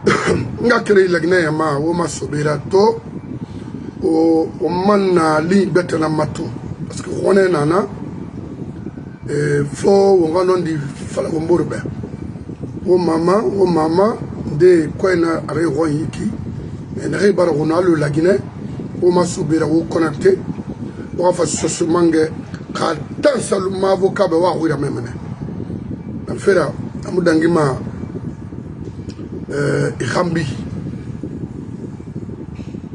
nga kere lagna ya ma wo ma sobera to o manna li betana mato parce que on nana fo wo nganon di fala wo mborbe wo mama de koina are ron yiki en re bar on alu lagina wo ma sobera wo connecté wo fa sosu mange ka tan salu ma avocat be wa wira memene en fera amudangima Irambi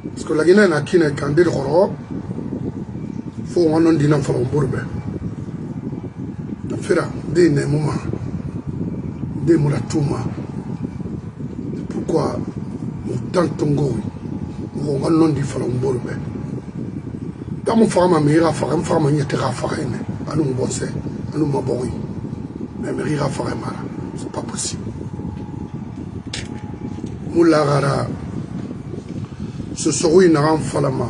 parce que la Guinée n'a qu'une candidate au faut on en dîner pour un bourbe fera des nemuma des muratuma pourquoi tant tongo on en dit pour un bourbe dans mon femme mira faire un femme y était raffaire à nous bosser à nous m'abori mais mira faire mal c'est pas possible. Moulagara, ce soir il n'a rien fait la main.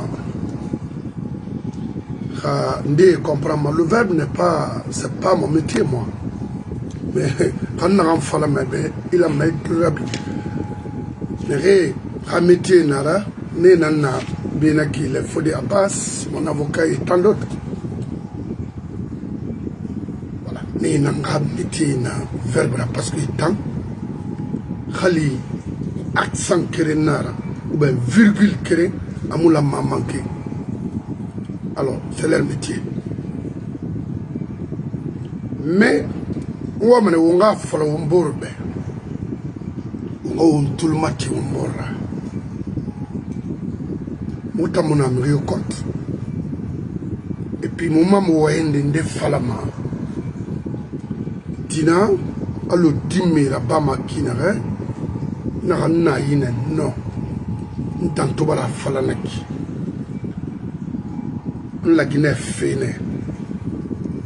Le verbe n'est pas, c'est pas mon métier moi. Mais quand il n'a rien fait la main, il a mis le verbe. Mais un métier nara, né nana, bien qu'il est Fodé Abbas, mon avocat et tant d'autres. Voilà, né nana métier na verbe parce qu'il est temps. Khali accent kéré nara ou bien virgule kéré amoula m'a manqué. Alors c'est leur métier. Mais on va on va faire un borbe. On tout le match on borra. Mouta mon ami au compte. Et puis mon maman voyait des falama. Dina allo dimmi la bama kinare. Na yine no ntanto bara fala naki la Guinée fene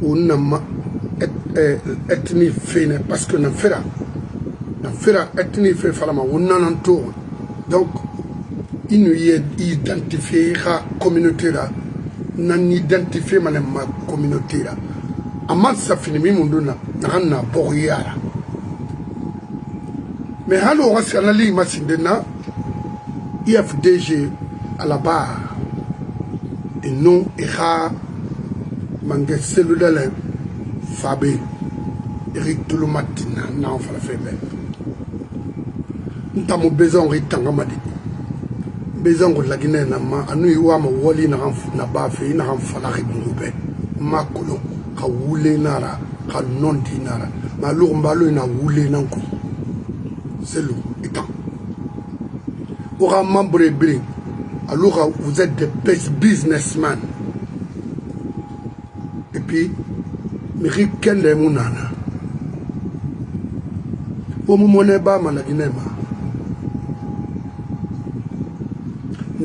on ma etni fene parce que na fera etni fe fala ma on nan to donc il nous identifier la communauté là nan identifier ma communauté là amal ça fini mi munduna na boriara. Mais alors, on va aller à IFDG à la barre. Et non, il y a un cellulaire Fabé, Eric Touloumatina, non, il faut le faire. Nous avons besoin de Tangamadi. Besoin de la Guinée, nous avons Wali, nous avons Bafé, nous avons Falari Boubé, Makolo, Kaoulé Nara, Kanondi Nara, Malou Mbalo, na Woulé Nankou. C'est le état. Pour un membre brin, alors vous êtes des best businessmen. Et puis, Miri Kende Mounana. Au moment où on a dit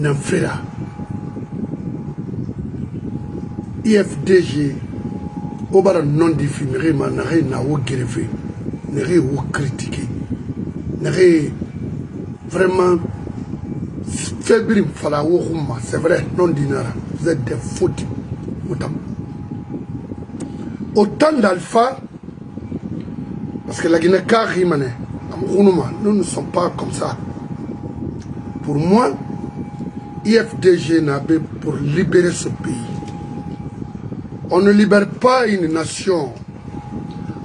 N'enfera. IFDG, au bar non diffimé, n'a rien à vous greffer, n'a rien à vous critiquer. Vraiment faible c'est vrai non dinara vous êtes des fautes autant d'alpha parce que la Guinée nous ne sommes pas comme ça pour moi IFDG n'a pas pour libérer ce pays. On ne libère pas une nation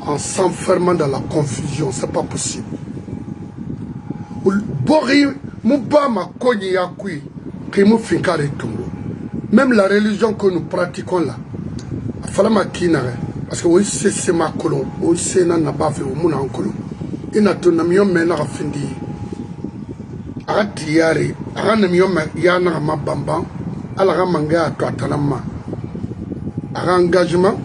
en s'enfermant dans la confusion, c'est pas possible. Même la religion que nous pratiquons là, parce que oui, c'est ma colon, oui, c'est n'a pas fait au monde en colon. Il n'a ton ami maintenant à fin de Aratiari, Aranamium Yana Mabamba, Alaramanga à Toatanama. Engagement,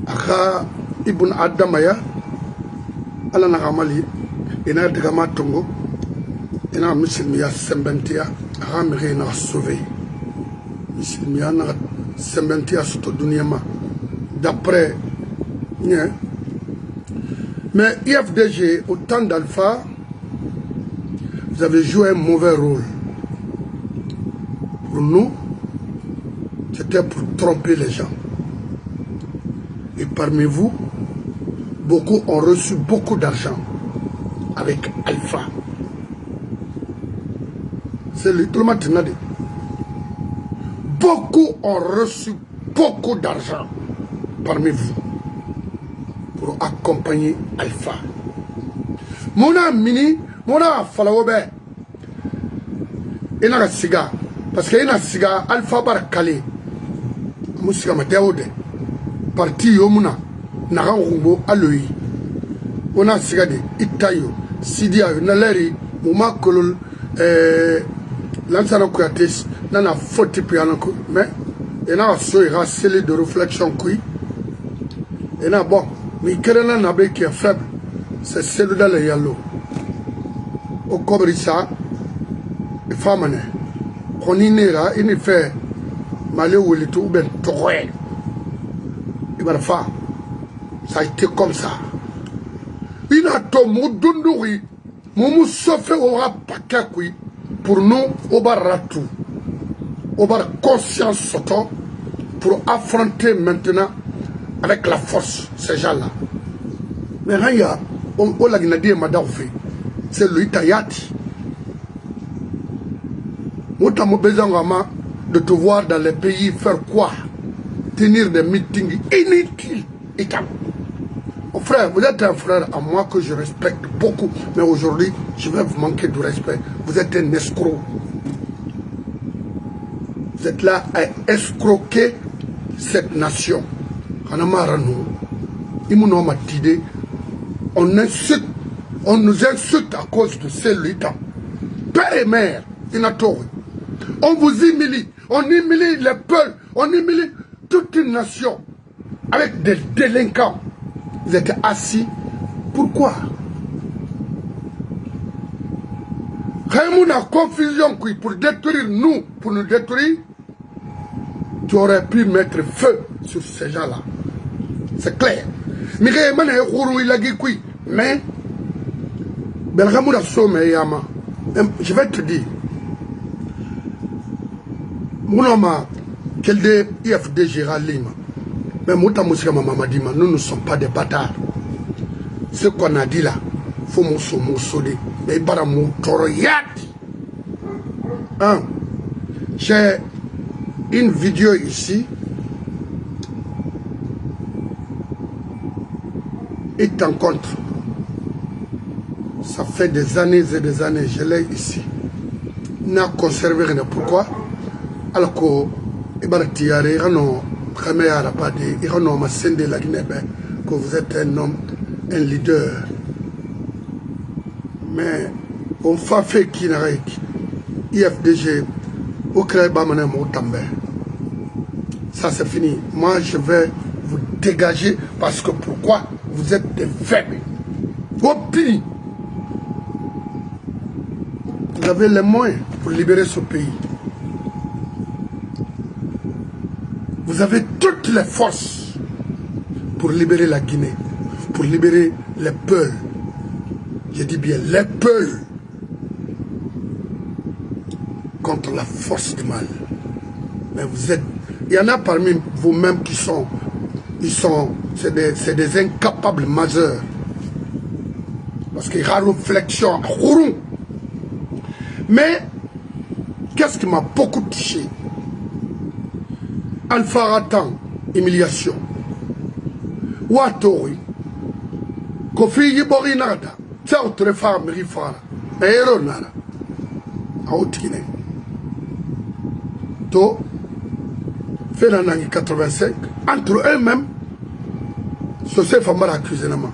Ara Ibn Adamaya. Ala na kamali ina daga matongo ina muslimiya sembentia ramire na sauver muslimiya na sembentia sur dunia ma d'après mais IFDG au temps d'Alpha vous avez joué un mauvais rôle pour nous c'était pour tromper les gens et parmi vous beaucoup ont reçu beaucoup d'argent avec Alpha. C'est le tout le monde. Beaucoup ont reçu beaucoup d'argent parmi vous pour accompagner Alpha. Mona mini, mona falawobe. Ina siga parce que ina siga Alpha bar kale. Musiga matewode. Parti yomuna naga ngumbo aloyi. Ona siga de itayo sidia naleri muma kolol lansana kuyates nana foti piano ko mais ena so ira scellé de réflexion kui ena bon mi kerena na be qui est faible c'est celui dans le yalo au cobrissa et famane koninera ini fait malé wolitou ben toye ibarfa ça a été comme ça il a tout moudundouri moumou sauf aura paquet kui pour nous au bar ratou au bar conscience soto pour affronter maintenant avec la force ces gens-là. Mais rien, on l'a dit, c'est le Itayati. Moi, j'ai besoin de te voir dans les pays faire quoi? Tenir des meetings inutiles. Mon frère, vous êtes un frère à moi que je respecte beaucoup, mais aujourd'hui, je vais vous manquer de respect. Vous êtes un escroc. Vous êtes là à escroquer cette nation. On nous insulte à cause de celui-là. Père et mère, on vous humilie. On humilie les peuples. On humilie toute une nation avec des délinquants. Vous êtes assis. Pourquoi? Raymond a confusion pour détruire nous, pour nous détruire. Tu aurais pu mettre feu sur ces gens-là. C'est clair. Mais je vais te dire. Mon homme, quel de IFD Gérald Lima. Mais nous ne sommes pas des bâtards. Ce qu'on a dit là, il faut nous sauver. Mais il faut nous j'ai une vidéo ici. Et t'en compte. Ça fait des années et des années, je l'ai ici. N'a conservé rien. Pourquoi? Alors que vous êtes un homme, un leader. Mais on fait qui n'a rien. IFDG, ça c'est fini. Moi je vais vous dégager parce que pourquoi? Vous êtes des faibles. Au pire, vous avez les moyens pour libérer ce pays. Vous avez toutes les forces pour libérer la Guinée, pour libérer les peuples. Je dis bien les peuples contre la force du mal. Mais vous êtes, il y en a parmi vous-même qui sont, c'est des incapables majeurs. Parce qu'il y a réflexion. Mais, qu'est-ce qui m'a beaucoup touché? Alpha Ratan, humiliation. Watori. Kofi Yibori Nada. Tiao Trefa Mirifara. Aero Nada. Aotikine. To. Fait en 85. Entre eux-mêmes. Ce c'est Famara accusé nama.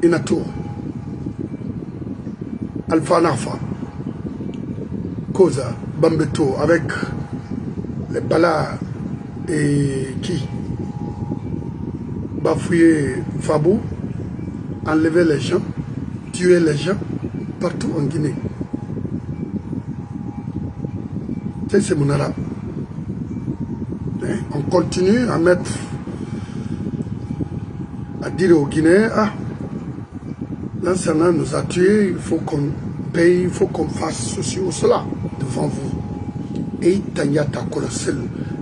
Inato. Alpha Nafa. Koza. Bambeto. Avec les Bala et qui bafouiller Fabou, enlever les gens, tuer les gens partout en Guinée. C'est mon arabe. On continue à mettre, à dire aux Guinéens, ah, l'enseignant nous a tués, il faut qu'on paye, il faut qu'on fasse ceci ou cela devant vous. Et Tanyata Kolosel,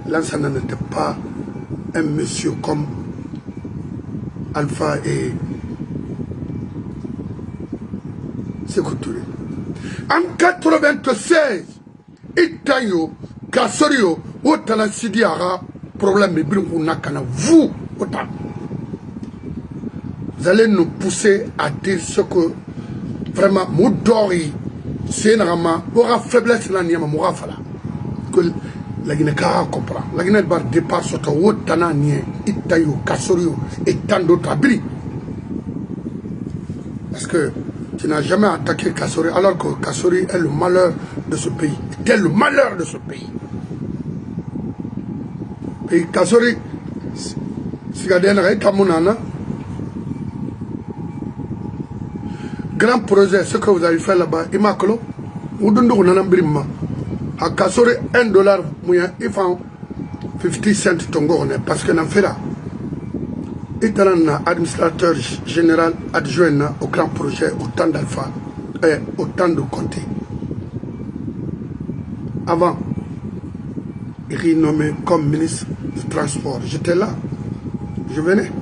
l'enseignant n'était pas un monsieur comme Alpha et Sékou Touré. En 96, Itayo, Kassorio, Otana Sidiara, problème de Nakana, vous, autant. Vous allez nous pousser à dire ce que vraiment, Moudori, c'est normalement, aura faiblesse dans le Moura Fala. Que la Guinée comprend. La Guinée va départ sur ton Otana Nien, Itayo, Kassorio et tant d'autres abris. Parce que tu n'as jamais attaqué Kassori, alors que Kassori est le malheur de ce pays. Était le malheur de ce pays. Et Kassori, si vous avez grand projet, ce que vous avez fait là-bas, Imakolo, vous donnez un brimma. À Kassori, $1, il faut 50 cents tongo, parce que n'en fait là. Et administrateur général adjoint au grand projet, autant d'Alpha et autant de Conté. Avant, il est nommé comme ministre du transport. J'étais là, je venais.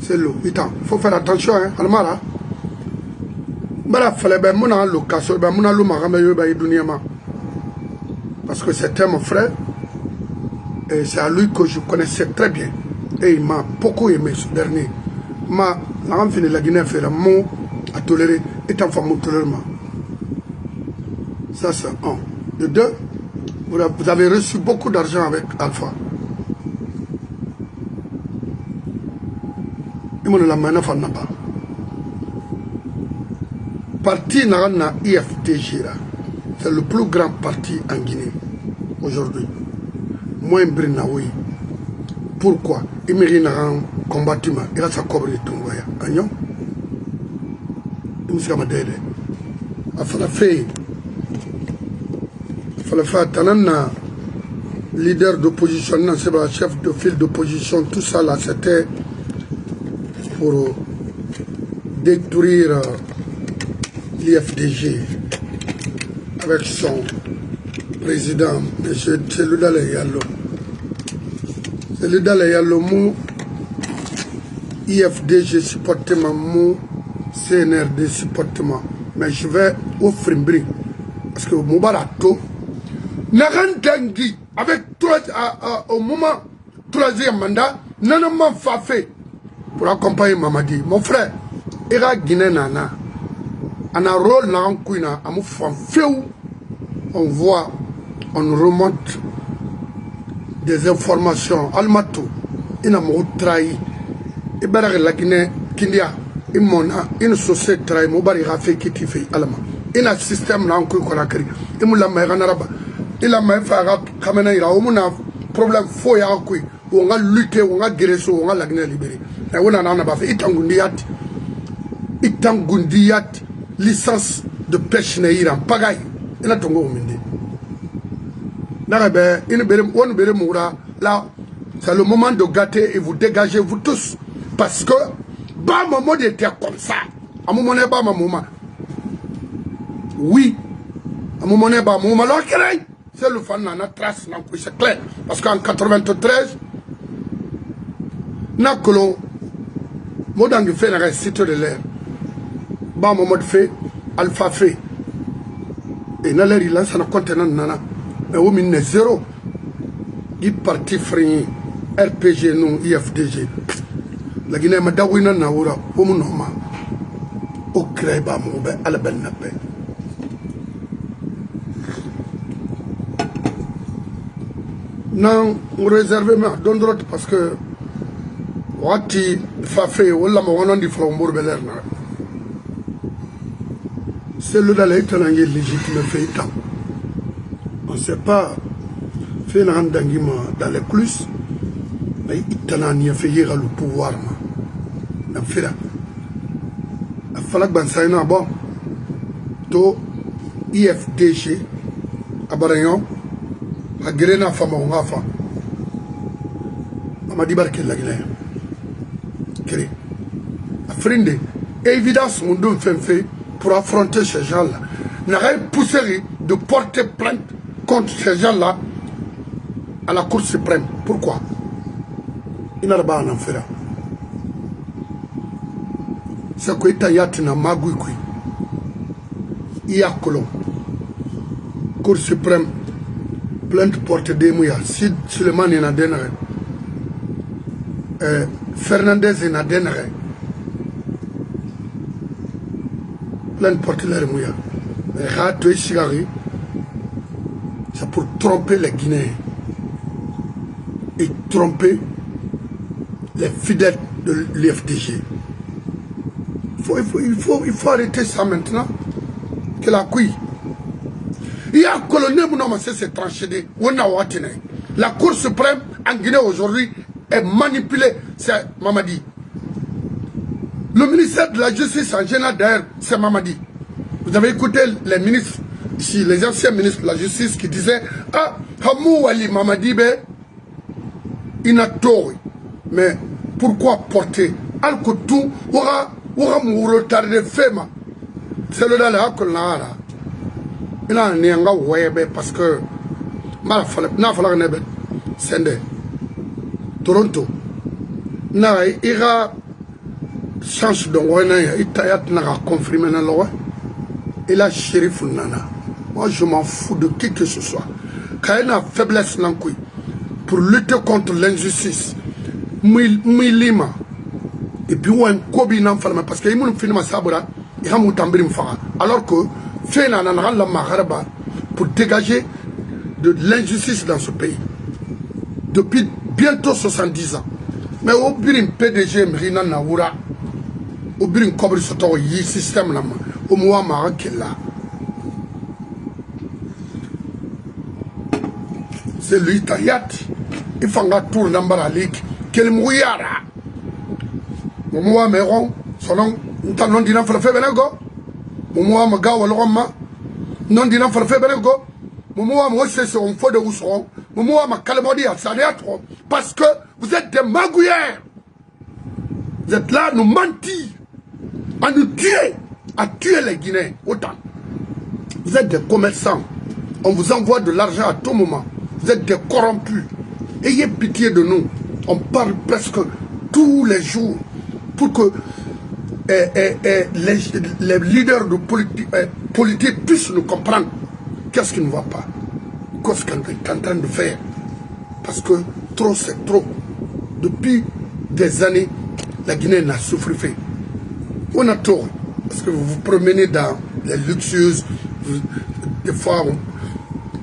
C'est l'eau. Il faut faire attention, hein, Almara. Parce que c'était mon frère. Et c'est à lui que je connaissais très bien. Et il m'a beaucoup aimé ce dernier. Ma fini la Guinée fait un mot à tolérer et en famille tolération. Ça c'est un. De deux, vous avez reçu beaucoup d'argent avec Alpha. Il me l'a main pas. Parti Narana IFDG, c'est le plus grand parti en Guinée aujourd'hui. Moi, Brinaoui. Pourquoi? Il m'a combattu, il a sa cobre de Tungoya. Agnon? Il m'a dit, il fallait faire Tanana, leader d'opposition, chef de file d'opposition, tout ça là, c'était pour détruire l'IFDG avec son président, M. Tcheloudale Yallo. Tcheloudale Yallo, mou IFDG supporte ma mou CNRD supporte ma. Mais je vais au Frimbri. Parce que Moubarato, Narandangui, avec au moment troisième mandat, Nanama Fafé pour accompagner Mamadi. Mon frère, Ira Guinée Nana, en un rôle dans un couina, à mon féou, on voit, on remonte des informations. Almatou, il n'a pas trahi. Et bien, la Guinée, Kindia, il m'a une société trahi, il a fait qui fait Alma. Il a un système là, on a créé. Il m'a mis en arabe. Il a mis un problème faux à quoi. On a lutté, on a guéri, on a la Guinée libérée. Et on a un fait. Itangundiyat, licence de pêche n'ayant pagaille. Il a tongo mindi. Là, c'est le moment de gâter et vous dégagez vous tous. Parce que, bah, maman était comme ça. À un moment donné, bah, maman. Oui. À un moment donné, bah, maman. C'est le fan, on a trace, c'est clair. Parce qu'en 93, n'a que l'on, modang fait la récite de l'air. Bah, maman fait, Alpha fait. Et n'a l'air, il lance un contenant, nana. Mais au minute zéro. Il parti frini, RPG, non, IFDG. La Guinée m'a dit, oui, non, non, au moment. Au crèba, mon ben, à la belle nappe. Non, on réserve ma donne droite parce que Wati Fafé, ou la moron du front Mourbeler. C'est le dalé qui est légitime fait tant. On ne sait pas faire un randangima dans les plus, mais il a fait le pouvoir. Il a fait là. Il fallait que ça bon. To IFDG, à Barayon. A Guéréna fama on a fait. On m'a dit barquer la Guinée. Quelle a frindé. Évidence, mon don fait pour affronter ces gens-là. N'a rien poussé de porter plainte contre ces gens-là à la Cour suprême. Pourquoi? Il n'a pas en faire. C'est quoi ta yatina magui kui. Il y a colon. Cour suprême. Plainte portée des mouillas. Si Suleiman est en dénaré. Fernandez est en dénaré. Plainte portée les mouillas. C'est pour tromper les Guinéens. Et tromper les fidèles de l'IFDG. Il faut arrêter ça maintenant. Que la couille. Il y a un colonel qui s'est tranché. La Cour suprême en Guinée aujourd'hui est manipulée. C'est Mamadi. Le ministère de la Justice en général d'ailleurs, c'est Mamadi. Vous avez écouté les ministres, ici, les anciens ministres de la Justice qui disaient ah, Hamou Ali Mamadi, il n'a tort. Mais pourquoi porter Al-Koutou aura retardé Fema. C'est le dalé que là. Il a un yanga webe parce que n'a fallu nebe sende Toronto n'a ira chance de wena itayat n'a confirmé na loi et la shérif nana. Moi je m'en fous de qui que ce soit. Quand il y a une faiblesse nankui pour lutter contre l'injustice Milima et puis ou un kobi n'en falma parce que il m'a fini ma sabura il a moutambri m'fara alors que fait la Maghreba pour dégager de l'injustice dans ce pays depuis bientôt 70 ans. Mais au birin PDG Mrina Naoura, au birin Kobri Soto yi système là, au Mouama Kella. C'est lui Tayat, il faut un tour d'Ambara Ligue, quel mouillara. Mouama Meron, son nom, non dînant pour le faire Benego. Momo Maga ou Loroma, non dinant for Feberego, Momo Moses on faux de Ousseron, Momo Macalamodi à Sanéatro, parce que vous êtes des magouillères. Vous êtes là à nous mentir, à nous tuer, à tuer les Guinéens, autant. Vous êtes des commerçants, on vous envoie de l'argent à tout moment, vous êtes des corrompus. Ayez pitié de nous, on parle presque tous les jours pour que les leaders de politique puissent nous comprendre qu'est-ce qui ne va pas, qu'est-ce qu'on est en train de faire. Parce que trop c'est trop. Depuis des années, la Guinée n'a souffert fait. On a tort. Parce que vous vous promenez dans les luxueuses, des fois,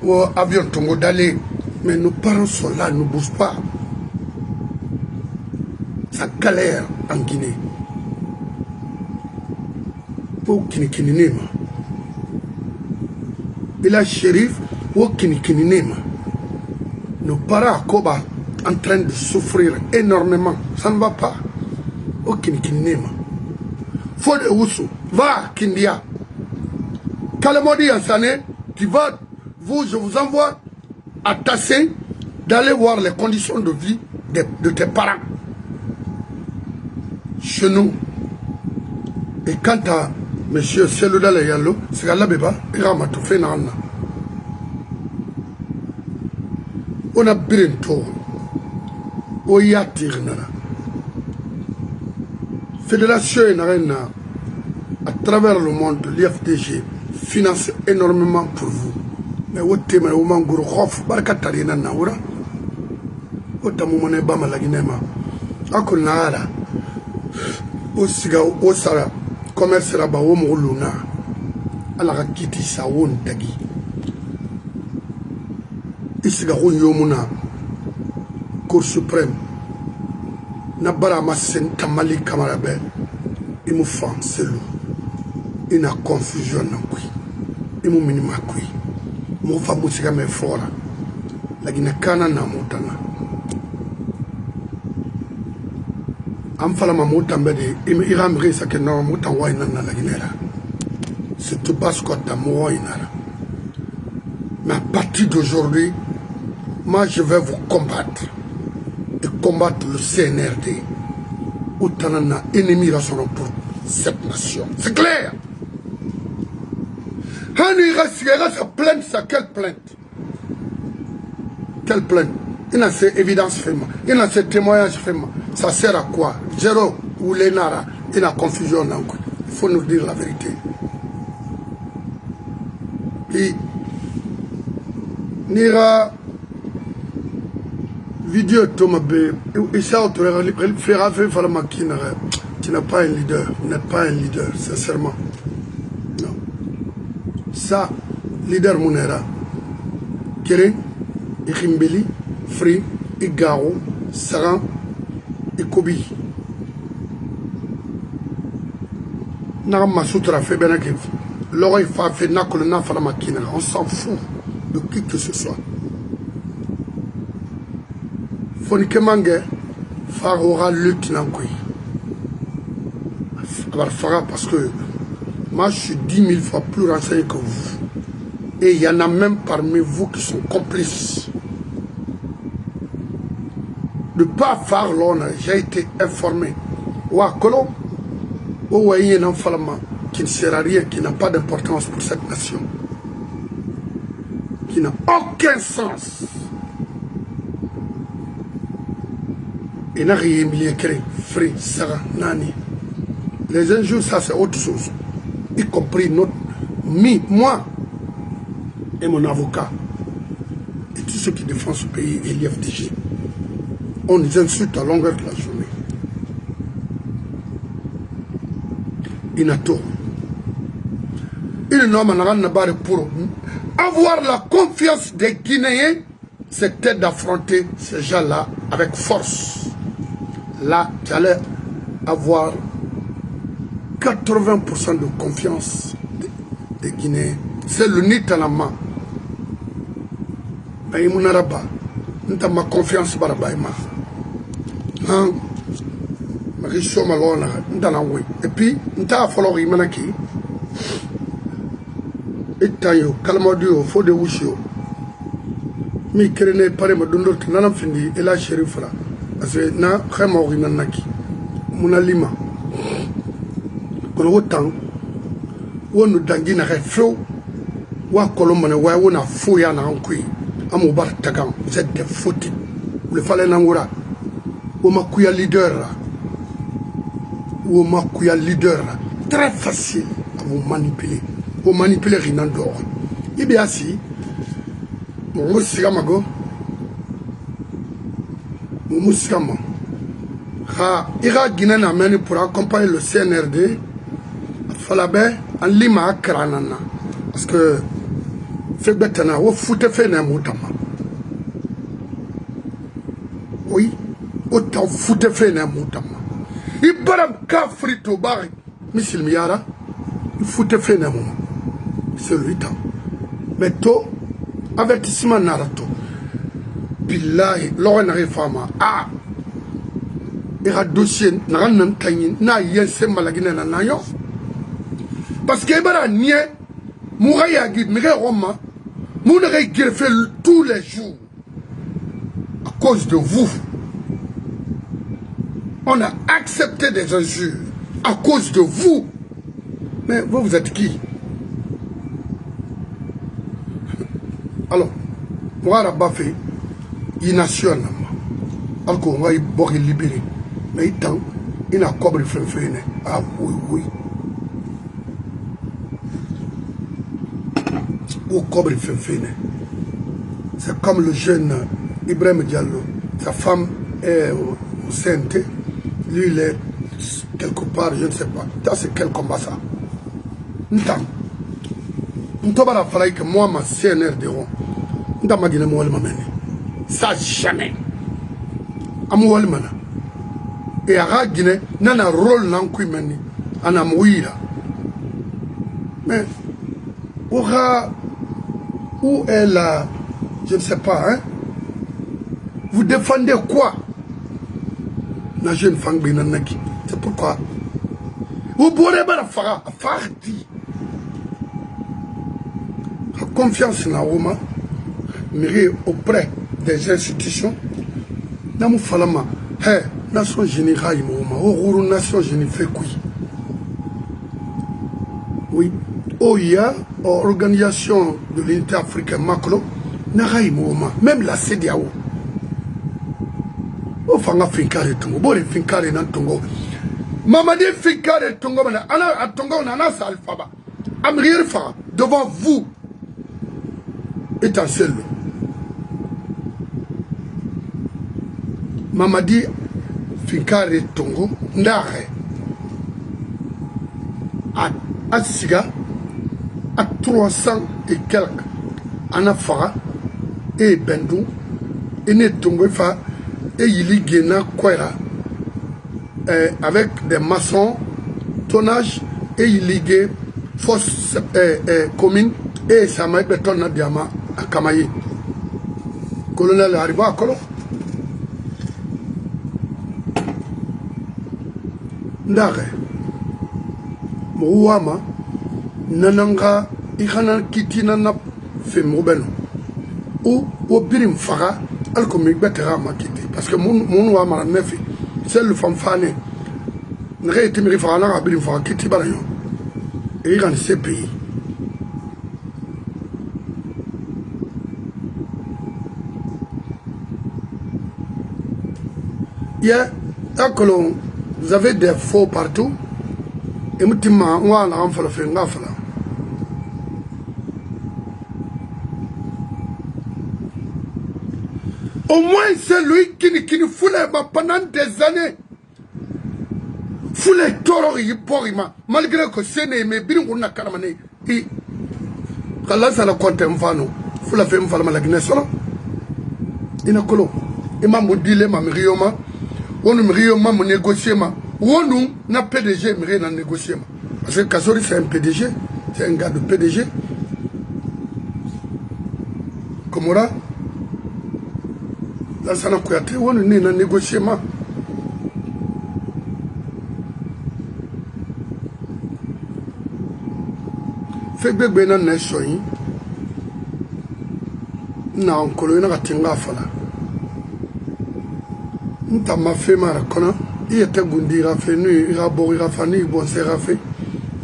au avion Tongo d'aller, mais nos parents sont là, ne bougent pas. Ça galère en Guinée. Au Kinikinima. Et la shérif, au Kinikinima. Nos parents à Koba en train de souffrir énormément. Ça ne va pas. Au Kinikinima. Fode Oussou, va Kindia. Kalamodi Ansane, tu vas, je vous envoie à Tassé d'aller voir les conditions de vie de tes parents. Chez nous. Et quant à Monsieur Selouda Yallo, c'est la béba, il a tout fait. On a bientôt, au yatir, Fédération à travers le monde, l'IFDG finance énormément pour vous. Mais au thème, au mangouro, rof, barkatarina naoura, au tamoumone bama la guinema, akonara, au siga, au sara. Commerce là-bas, au Mouluna, à la Rakiti, ça on tagi. Ici, Garoun Yomuna, Cour suprême, Nabara Massen Tamali Kamarabe, il me fait c'est lui. Il y a confusion, il me minima kui. Mon fameux siga me flora. La Guinée Kana na moutana. Am fala ma mutambede iramri sa ke no mutan wayna na la Guinée. C'est tout bas quoi ta moyna. Mais à partir d'aujourd'hui, moi je vais vous combattre et combattre le CNRD. Autant un ennemi rassemblant pour cette nation. C'est clair. Hani Rassiera sa plainte, ça quelle plainte? Quelle plainte? Il a ces évidences fait, il a ces témoignages fait. Ça sert à quoi? Zéro ou les nara, il a confusion. Il faut nous dire la vérité. Et Nira vidéo Tomabé, et ça, tu n'as pas un leader, vous n'êtes pas un leader, sincèrement. Non. Ça, leader Mounera, Kéré, Ikimbeli, Free, Igaro, Saran, Ikobi. N'a Soutra fait Benakev. L'oreille fait Nakolona Falamakina. On s'en fout de qui que ce soit. Fonike Mange, Farora Lutinankoui. Farah, parce que moi je suis 10 000 fois plus renseigné que vous. Et il y en a même parmi vous qui sont complices. De pas faire l'honneur, j'ai été informé. Ouakolo, Ouaïe Nanfalama, qui ne sert à rien, qui n'a pas d'importance pour cette nation. Qui n'a aucun sens. Et n'a rien mis créé, Free, Sarah, Nani. Les injures, ça c'est autre chose. Y compris moi et mon avocat. Et tous ceux qui défendent ce pays et l'IFDG. On nous insulte à longueur de la journée. Inato. Il n'a pas pour avoir la confiance des Guinéens, c'était d'affronter ces gens-là avec force. Là, tu allais avoir 80% de confiance des Guinéens. C'est le Nitalama. Mais il n'y a ma confiance. Et puis, il y a fallu que Itayo, Kalamadio, Fode Wushio. Mi Kerene Parema Dundor, Nanam Findi, et la Sherifra. Parce que na Khemori Nanaki. Munalima. Quand autant, on nous dangue na refro, ou à Colomane, ou on a fouillé en Ankui, à Moubar Tagan, vous êtes des foutus. Vous le fallait n'angora. Ou ma kuya leader. Ou ma kuya leader. Très facile à vous manipuler. Vous manipuler Rinandor. Il bien assis. Moussigamago. Moussigama. Ira Guinée amène pour accompagner le CNRD. Falabé en Lima Kranana. Parce que fait betana ou foute fait n'amoutama. Oui, autant foute fait n'amoutama. Il baram ka frito bari. Misil Miara. Il foute fait n'amoutama. C'est le temps. Mais to, avertissement narato. Billahi, l'on n'arrive pas. Ah! Il y a un dossier, n'a yen se malagine na nayo. Parce que Ebara nie, Mouraya guide, Mire Roma, Mouraya greffé tous les jours. À cause de vous. On a accepté des injures. À cause de vous. Mais vous êtes qui? Alors, Mourara Bafé, il nationale. Alors qu'on va y libérer. Mais il n'a pas de feu. Ah oui, oui. Ou cobre fefene. C'est comme le jeune Ibrahim Diallo. Sa femme est au CNT. Lui, il est quelque part, je ne sais pas. Ça, c'est quel combat ça? N'tam. N'tobara fallait que moi, ma CNRD, n'tam dit moi le mamene. Ça, jamais. Amoual mana. Et à Guinée, n'a rôle n'en meni. Anamouira. Mais, aura. Où est la... Je ne sais pas, hein? Vous défendez quoi? La jeune femme Binanaki. C'est pourquoi. Vous bourrez pas la Farah. Farah dit. La confiance dans Roma, mérite auprès des institutions. Namu Falama. Hé, Nation Générale, Roma. Nation Générale fait quoi? Oui. OIA, Organisation de l'Unité africaine Maclo, même la CEDEAO, o fanga finkare tongo bori finkare nan tongo Mamadi finkare tongo mana ana tongo na na salfaba amrir fa devant vous étincelle Mamadi finkare tongo ndare à Siga à 300 et quelques Anafara et Bendou et Netongofa et Yili Gena Kwera avec des maçons, tonnage et Yili force commune et Samaï Beton Nadiama à Kamayi. Colonel arriva à Kolo. Ndare Mouama Nananga Ikana Kitina na Femobeno ou au Birim Fara Alcomic Betera Makiti parce que mon Wama Nefi c'est le fanfane n'a été mis Fara à Birim Fara Kiti Balayon et il en ces pays. Hier, vous avez des faux partout. Et mutima wana amfala fenga fala au moins c'est lui qui nous foule pendant des années foule toro yi porima malgré que c'est né mais bien on a karamane et kala sala compte mfano foule fait mfala malagine solo ina kolo imam dile ma mrioma wonu mrioma mo négocier ma Wonou n'a PDG, mais rien à négocier. Parce que Kassori, c'est un PDG, c'est un gars de PDG. Komora, là, ça n'a pas été, Wonou n'est pas négocié. Fait que Bénan n'est pas na encore une ratinga fala. N'ta ma fait ma rakona. Il était Gundi Rafenu, il a Bori Rafani, bon c'est Rafé.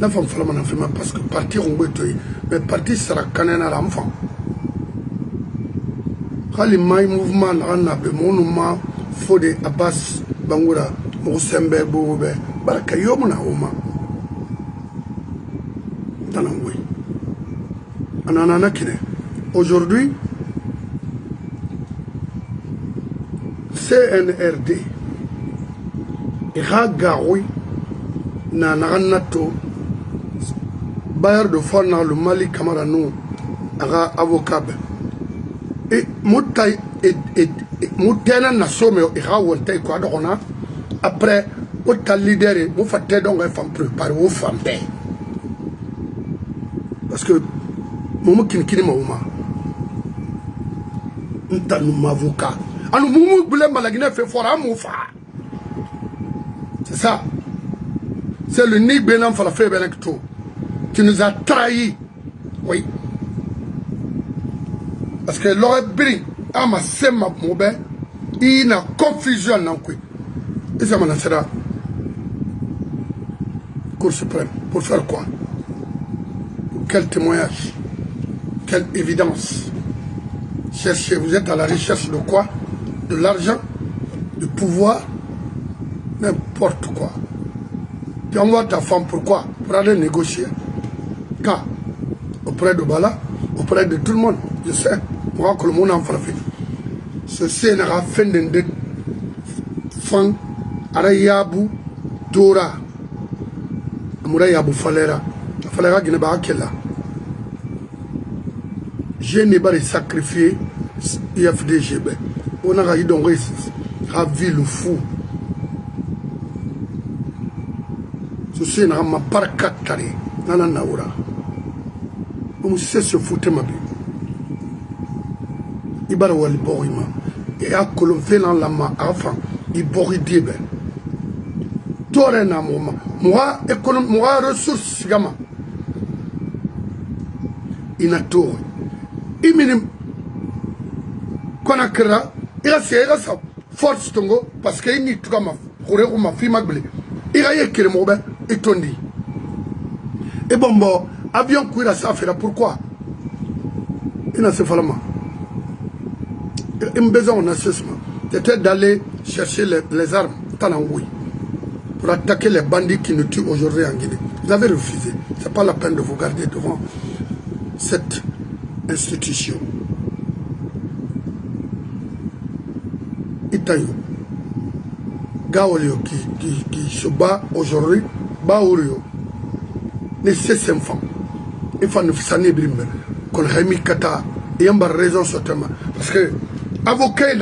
La femme flamande a fait parce que partir on peut tuer. Mais partir sera canin à l'enfant. Quand les mailles mouvements n'en a pas, mon nom, Fode Abbas, Bangoura, Moussembe, Boube, Barakayomuna, Oma. Dans l'angoui. Ananakine. Aujourd'hui, CNRD. Ragaroui na naranato bailleur de fonds dans le Mali Camarano avocat et Moutaï et Moutena na somme et Rawonte quoi d'ona après autant leader vous faites donc un femme préparé aux femmes parce que momo kinkini mauma ntanu mavocat anu mumu bule malagina fait fort à moufa. C'est ça. C'est le Ni Benan Falafé Benekto qui nous a trahis. Oui. Parce que l'aurait brin, ama sema moube, il y a confusion dans quoi. Et ça m'en sera. Cour suprême. Pour faire quoi? Pour quel témoignage? Quelle évidence? Cherchez, vous êtes à la recherche de quoi? De l'argent? De pouvoir? N'importe quoi. Tu envoies ta femme pourquoi? Pour aller négocier. Quand? Auprès de Bala, auprès de tout le monde. Je sais. Moi que le monde en frappe. Ce scénario fin de fan Arayabu Dora. Amurayabu Falera. Falera qui n'est pas là. Je n'ai pas sacrifié IFDGB. On a eu donc ravi le fou. C'est un ma parcatari, nana naura. Comme c'est se foutre ma vie. Ibara wali borima. Et à colomfer dans la ma enfant, il bori diebe. Tore na moma. Moi, économie, moi, ressources, gama. Inatori. Iminim. Konakra, il a sa force tongo, parce qu'il n'y a pas de ma fille magbele. Il a eu qu'il m'a et tondi. Et bon, avion courir à ça faire pourquoi? Il n'a pas fait. Il a besoin d'un assessment. C'était d'aller chercher les armes, Tanangoui, pour attaquer les bandits qui nous tuent aujourd'hui en Guinée. Vous avez refusé. Ce n'est pas la peine de vous garder devant cette institution. Itayo, Gaolio qui se bat aujourd'hui, Baorio, ne ses enfants. Il faut nous faire qu'on a mis Kata, et il y a une raison sur le thème. Parce que les avocats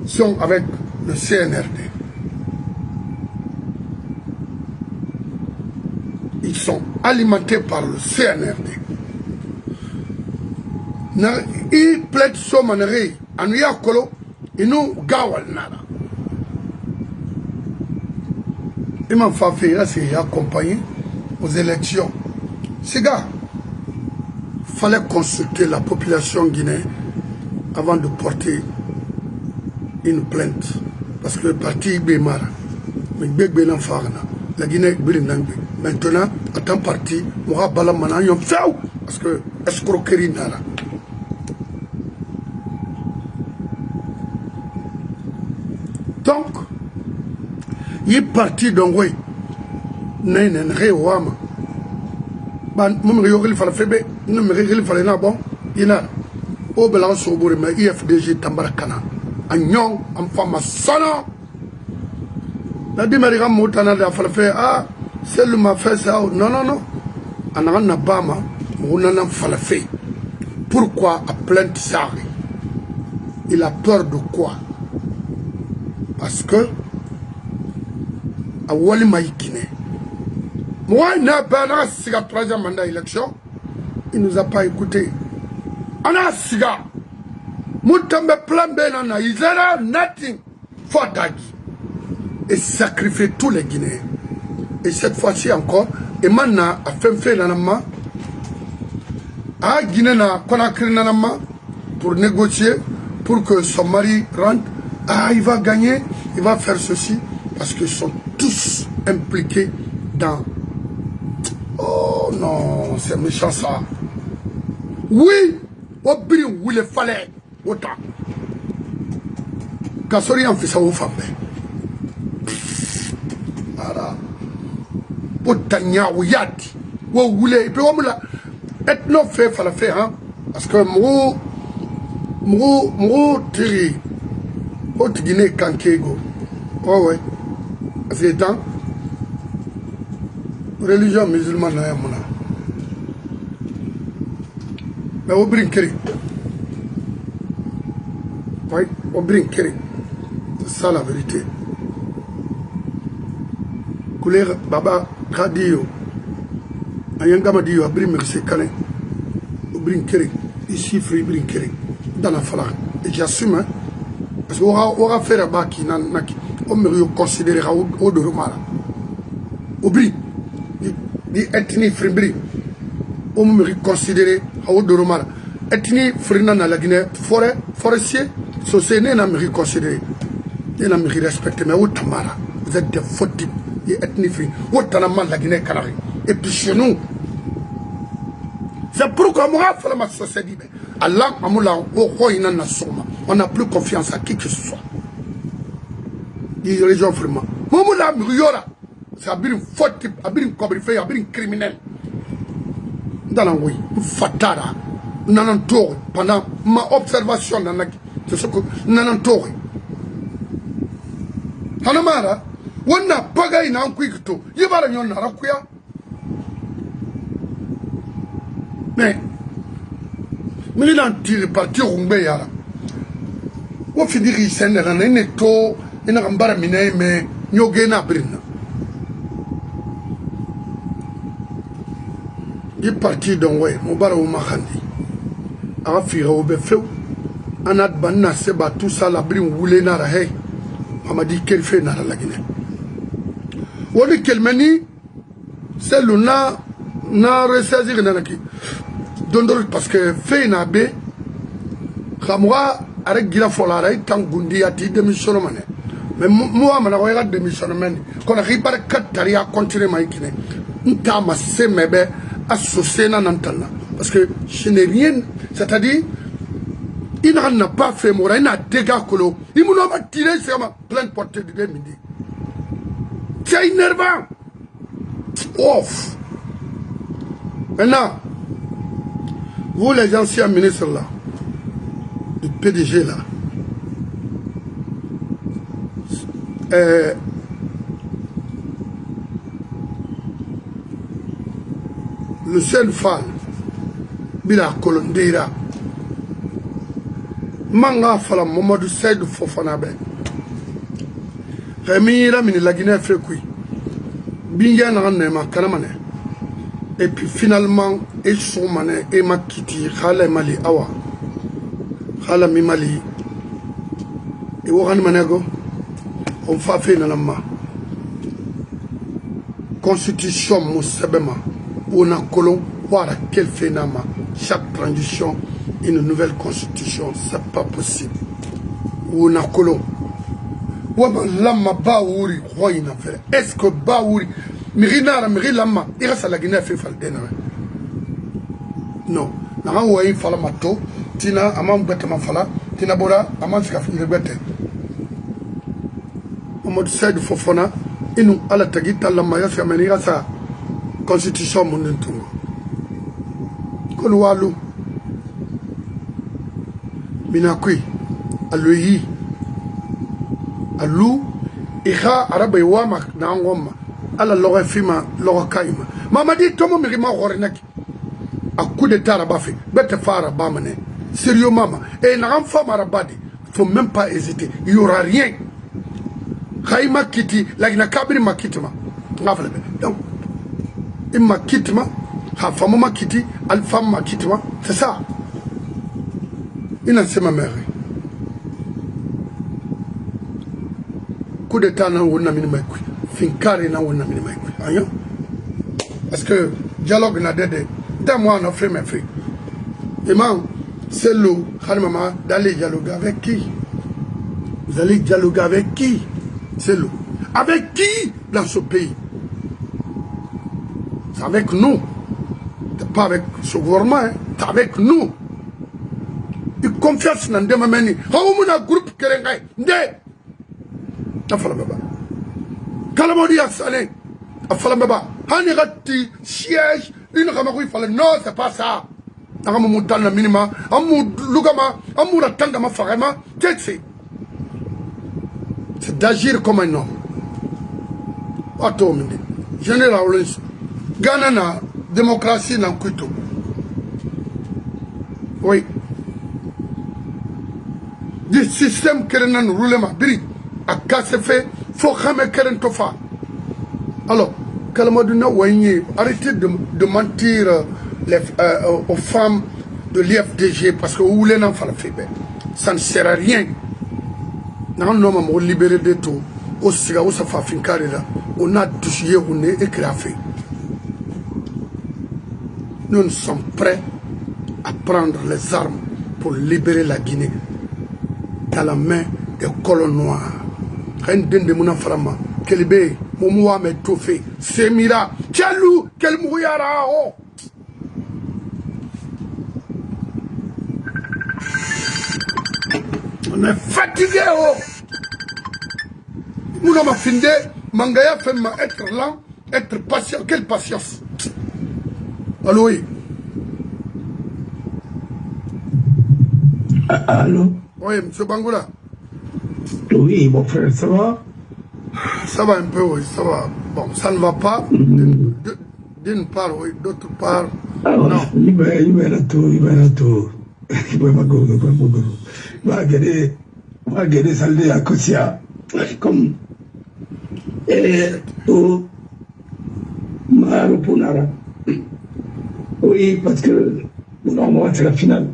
sont avec le CNRD. Ils sont alimentés par le CNRD. Ils plaident sur Manere, en Yakolo, et nous, Gawal Nara. Ils m'ont fait accompagner aux élections. Ces gars, il fallait consulter la population guinéenne avant de porter une plainte. Parce que le parti Bémar, la Guinée, maintenant, en tant que parti, moi, parce que escroquerie nara. Donc, il est parti donc oui, n'est wama. Ban mum yogli fala febe, num rigli fala na bon, ina o belan sobore ma IFDG tambarakana. Agnon am fama sono. La dimariga motana da fala fe ah, c'est le m'a fait ça. Non non non. Anaga na bama, on fala fe. Pourquoi à plainte ça? Il a peur de quoi? Parce que à Wali Maïkine. Moi, il n'a pas de troisième mandat d'élection. Il ne nous a pas écouté. On a un cigare. Moutambe plan benana. Ils n'ont nothing for Dagi. Et sacrifier tous les Guinéens. Et cette fois-ci encore, et maintenant, a fait nanama. A Guinée na Conakry nanama pour négocier, pour que son mari rentre. Ah, il va gagner, il va faire ceci. Parce qu'ils sont tous impliqués dans... Oh non, c'est méchant ça. Oui, au bri où il fallait. Autant. Kassori en fait ça au femme. Voilà. Autant ou yati. Ou voulez. Et puis on me l'a. Et non fait, fallait faire. Hein? Parce que moi, tiri. Au Guinée, Kankego. Oh ouais. C'est temps. Religion musulmane là, mon mais au brinquerie. Oui, au brinquerie. C'est ça la vérité. Couleur Baba Radio. Ayangama dit au brinquerie, c'est cané. Au brinquerie. Ici, free brinquerie. Dans la fala. Et j'assume, hein. Parce qu'on aura fait un bac qui n'a on me considérera au de Romala. Au brinquerie. Di ethnie fribri on me considérer haut de Romala ethnie frina na la Guinée forestier société na me considérer et na me respecter mais au tamara vous êtes des faux types et ethnie fri au tanama la Guinée Canari et puis chez nous c'est pourquoi moi faut ma société Allah amula au khoina na soma on n'a plus confiance à qui que ce soit les régions vraiment momula muriora c'est un faux type, un cobrifié, un criminel. Dans la oui, fatara, nanantori, pendant ma observation, c'est ce que nanantori. Hanamara, on n'a pas gagné un quick to, il va y avoir un rakuya. Mais, il a tiré partir au Mbeyara. On finit de s'en aller, il est tôt, il n'a pas miné, mais il y a un brina. Il est parti dans ouais, mon bar au Mahandi. A fait au Befeu. On a banna seba tout ça la brin voulait nara hey. On m'a dit qu'elle fait nara la Guinée. On dit qu'elle meni, c'est le na ressaisir nanaki. Donc parce que fait na be, kamwa avec gira folara tant gundi ati démissionnement. Mais moi man a démissionnement. Qu'on a ribar katari à continuer ma Guinée. Nta ma se mebe associé dans l'antenne. Parce que je n'ai rien, c'est-à-dire, Il n'a pas fait mourir, il n'a dégâts colo. Il m'a tiré sur ma pleine portée de 2 minutes. C'est énervant. Off. Maintenant, vous les anciens ministres là, le PDG là, le seul fan, Bila Kolondera, Manga Fala Mamadou Seydou Fofanabe, Remira Mini la Guinée Fréquy, Bingan Ranema Kanamane, et puis finalement, et son mané, et Makiti, Khala Mali Awa, Khala Mimali, et Ouran Manego, on fa fait Nanama. Constitution Moussebema, on a colon, voilà quel phénomène. Chaque transition, une nouvelle constitution, c'est pas possible. On a colon. Lama Baouri, roi in affaire. Est-ce que Baouri, Mirina, Mirilama, il reste à la Guinée fait Faldena? Non. N'a oué Falamato, Tina, Amam Betama Fala, Tina Bora, Amam Skafin de Bete. Au mode Seyd Fofona, et nous, à la Tagita, la Maya, c'est à sa constitution mondiale. Kolwalu, Minakui, Aloyi, Alou, Ira, Arabe Wama, Nangoma, Ala Lorefima, Lorakaima. Mama dit Tomo Mirima Horenek, à coup de Tarabafi, Bete Fara Bamane, sérieux maman, et une femme arabadi, faut même pas hésiter, il n'y aura rien. Khaïma Kiti, la Ginakabri Makitma, donc, il m'a kitma. Ha femme ma kiti, al femme ma kitma, c'est ça. Il a c'est ma mère. Coup d'état n'a pas de maïkoui. Finkari n'a pas de maïkoui. Parce que dialogue n'a dédé. D'un mois on a fait mes filles. Et moi, c'est l'eau, maman, d'aller dialoguer avec qui? Vous allez dialoguer avec qui? C'est l'eau. Avec qui dans ce pays? C'est avec nous. Pas avec ce gouvernement, hein. C'est avec nous. Il confiance dans des mamans. Haoumuna groupe Kerengay. Ndé. Afalababa. Kalamodi Assalé. Afalababa. Hanirati siège. Une ramagoui fallait. Non, c'est pas ça. Aramou moutana minima. Amou lugama. Amou ratangama farema. Qu'est-ce que c'est d'agir comme un homme. Attends, Général Lawrence. Ghana na démocratie dans Kuito. Oui. Du système qui est roulé ma bri a cassé fait, faut jamais qu'elle tofa. Alors, Kalamaduna Wagné, arrêtez de mentir aux femmes de l'IFDG parce que vous voulez n'en faire faire. Ça ne sert à rien. Non, non, on libéré de tout. Au Siga, au Safa Finkari là, on a touché, on est écrafé. Nous sommes prêts à prendre les armes pour libérer la Guinée dans la main des colons noirs. Rendez de mon frama, Kelbe, Momoua me Tofé, Semira, Tchalou, Kel Mouyara. On est fatigué. Nous avons fini, Mangaya fait être lent, être patient. Quelle patience. Allô, oui. Allô? Oui, M. Bangoula. Oui, mon frère, ça va? Ça va un peu, oui, ça va. Bon, ça ne va pas. D'une part, oui, d'autre part, non. Il va tout. Il va gagner salé à Kosia. Comme. Tout. Marupunara. Oui, parce que normalement c'est la finale.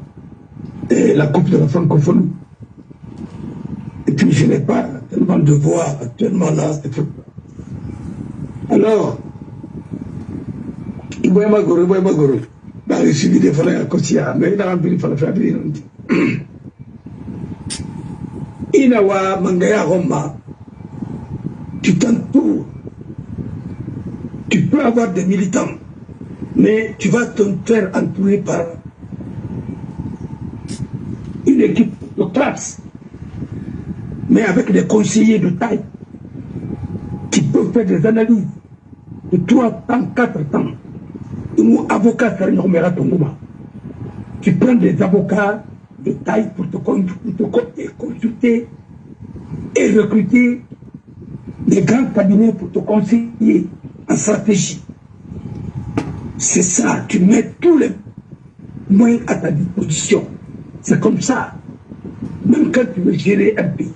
Et la Coupe de la francophonie. Et puis je n'ai pas tellement de voix actuellement là. Alors, il va y avoir Goro. Bah, il suffit de faire un Kosia. Mais il a rempli de faire Inawa Mangaya Roma. Tu t'entoures. Tu peux avoir des militants. Mais tu vas te faire entourer par une une équipe de classe, mais avec des conseillers de taille qui peuvent faire des analyses de 3 temps, 4 temps. Nous, avocats, tu prends des avocats de taille pour te consulter et recruter des grands cabinets pour te conseiller en stratégie. C'est ça, tu mets tous les moyens à ta disposition. C'est comme ça. Même quand tu veux gérer un pays,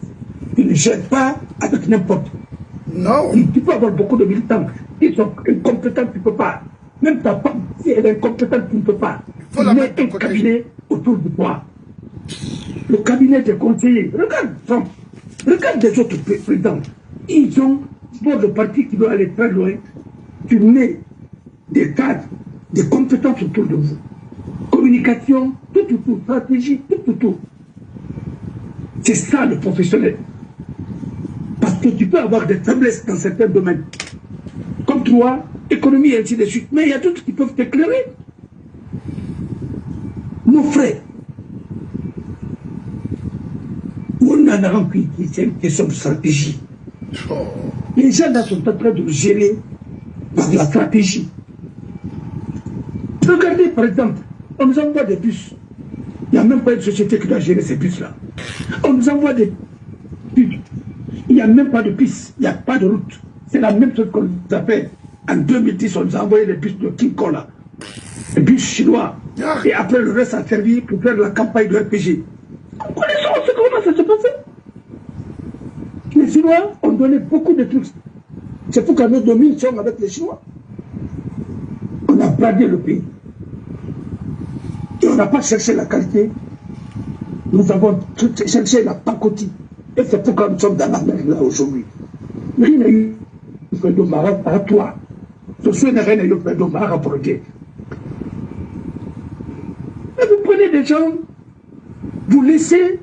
tu ne gères pas avec n'importe qui. Non. Tu peux avoir beaucoup de militants qui sont incompétents, tu ne peux pas. Même ta femme, si elle est incompétente, tu ne peux pas. Il faut la mettre un cabinet autour de toi. Le cabinet des conseillers. Regarde Trump. Regarde des autres présidents. Ils ont, pour le parti qui veut aller très loin, tu mets des cadres, des compétences autour de vous. Communication, tout, stratégie, tout. C'est ça le professionnel. Parce que tu peux avoir des faiblesses dans certains domaines. Comme toi, économie et ainsi de suite. Mais il y a d'autres qui peuvent t'éclairer. Nos frères, on en a rempli, c'est une question de stratégie. Les gens là sont en train de gérer par la stratégie. Regardez par exemple, on nous envoie des bus. Il n'y a même pas une société qui doit gérer ces bus-là. On nous envoie des bus. Il n'y a même pas de piste, il n'y a pas de route. C'est la même chose qu'on nous a fait. En 2010, on nous a envoyé les bus de King Kong là. Les bus chinois. Et après, le reste a servi pour faire la campagne de RPG. Nous connaissons comment ça se passait. Les Chinois ont donné beaucoup de trucs. C'est pourquoi nous dominons avec les Chinois. On a bradé le pays. Et on n'a pas cherché la qualité. Nous avons cherché la pacotille. Et c'est pourquoi nous sommes dans la merde là aujourd'hui. Rien n'a eu de Mara à toi. Ce n'est rien eu de Mara pour le dire. Mais vous prenez des gens, vous laissez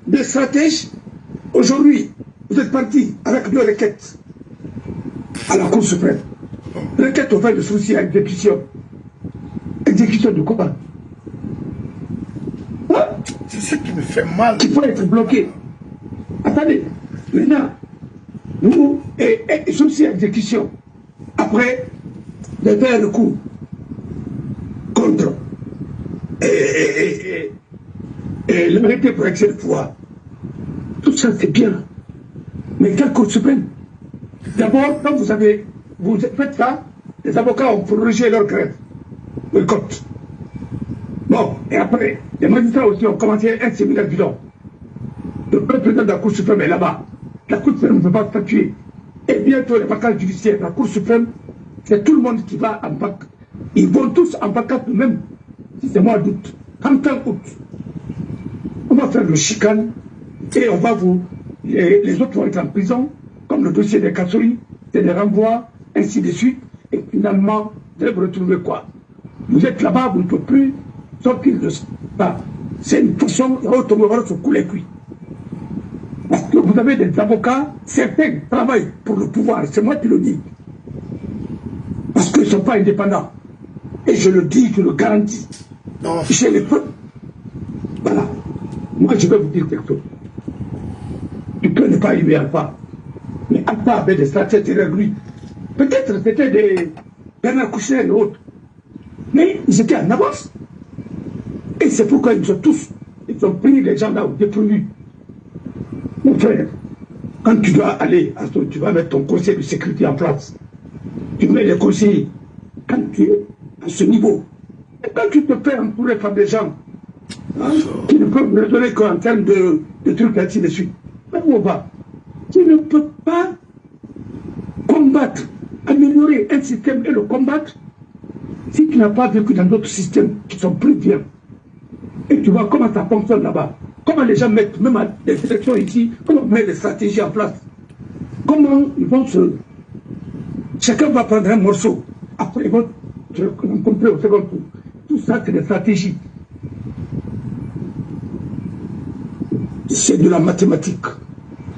des stratèges. Aujourd'hui, vous êtes parti avec 2 requêtes à la Cour suprême. Requête au fait de souci à exécution. Exécution de quoi? C'est ce qui me fait mal. Qui peut être bloqué. Attendez, maintenant, nous, et souci à exécution. Après, de faire le coup contre et le mérité pour excès de pouvoir. Tout ça, c'est bien. Mais quelle Cour suprême? D'abord, quand vous faites ça, les avocats ont prorogé leur grève. Boycott. Bon, et après, les magistrats aussi ont commencé un séminaire bidon. Le président de la Cour suprême est là-bas. La Cour suprême ne peut pas statuer. Et bientôt, les vacances judiciaires, la Cour suprême, c'est tout le monde qui va en vacances. Ils vont tous en vacances même, si c'est mois d'août. 31 août. On va faire le chicane et on va vous... Les autres vont être en prison, comme le dossier des Kassori, c'est des renvois, ainsi de suite. Et finalement, vous allez vous retrouver quoi? Vous êtes là-bas, vous ne pouvez plus sortir de ça. C'est une façon, de se couler les cuits. Parce que vous avez des avocats, certains travaillent pour le pouvoir, c'est moi qui le dis. Parce qu'ils ne sont pas indépendants. Et je le dis, je le garantis. Non. Chez les peuples. Voilà. Moi, je vais vous dire quelque chose. Tu peux ne pas aimer Alpha. Mais Alpha avait des stratégies derrière lui. Peut-être c'était des Bernard Kouchner et autres. Mais ils étaient en avance. Et c'est pourquoi ils ont pris les gens là au dépourvu. Mon frère, quand tu dois aller, tu vas mettre ton conseil de sécurité en place. Tu mets les conseillers. Quand tu es à ce niveau, et quand tu te fais entourer par des gens qui ne peuvent me donner qu'en termes de trucs ainsi de suite, mais où on va? Tu ne peux pas combattre, améliorer un système et le combattre si tu n'as pas vécu dans d'autres systèmes qui sont plus bien. Et tu vois comment ça fonctionne là-bas. Comment les gens mettent, même à des élections ici, comment on met des stratégies en place. Comment ils vont se... Chacun va prendre un morceau. Après, ils vont se rencontrer au second tour. Tout ça, c'est des stratégies. C'est de la mathématique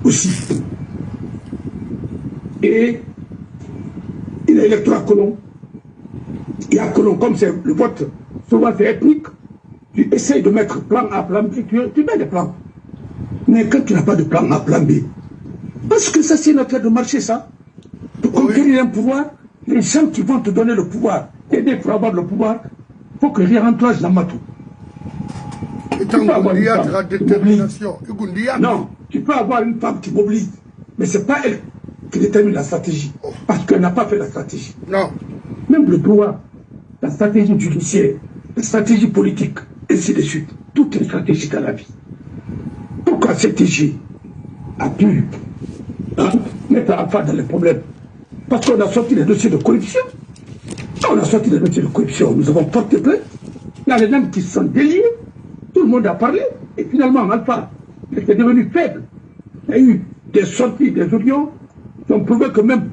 aussi. Et il y a l'électorat colon. Il y a colon, comme c'est le vote, souvent c'est ethnique. tu essayes de mettre plan A, plan B, tu mets des plans. Mais quand tu n'as pas de plan A, plan B, parce que ça, c'est une affaire de marché, ça. Pour conquérir un pouvoir, les gens qui vont te donner le pouvoir, t'aider pour avoir le pouvoir, il faut que rien rentre dans ma tout. Non, tu peux avoir une femme qui mobilise, mais ce n'est pas elle qui détermine la stratégie, parce qu'elle n'a pas fait la stratégie. Non. Même le pouvoir, la stratégie judiciaire, la stratégie politique, ainsi de suite, tout est stratégique dans la vie. Pourquoi CTG a pu mettre Alpha dans les problèmes? Parce qu'on a sorti les dossiers de corruption. On a sorti les dossiers de corruption, nous avons porté plainte. Il y a les gens qui sont déliés. Tout le monde a parlé, et finalement, Alpha était devenu faible. Il y a eu des sorties, des audios qui ont prouvé que même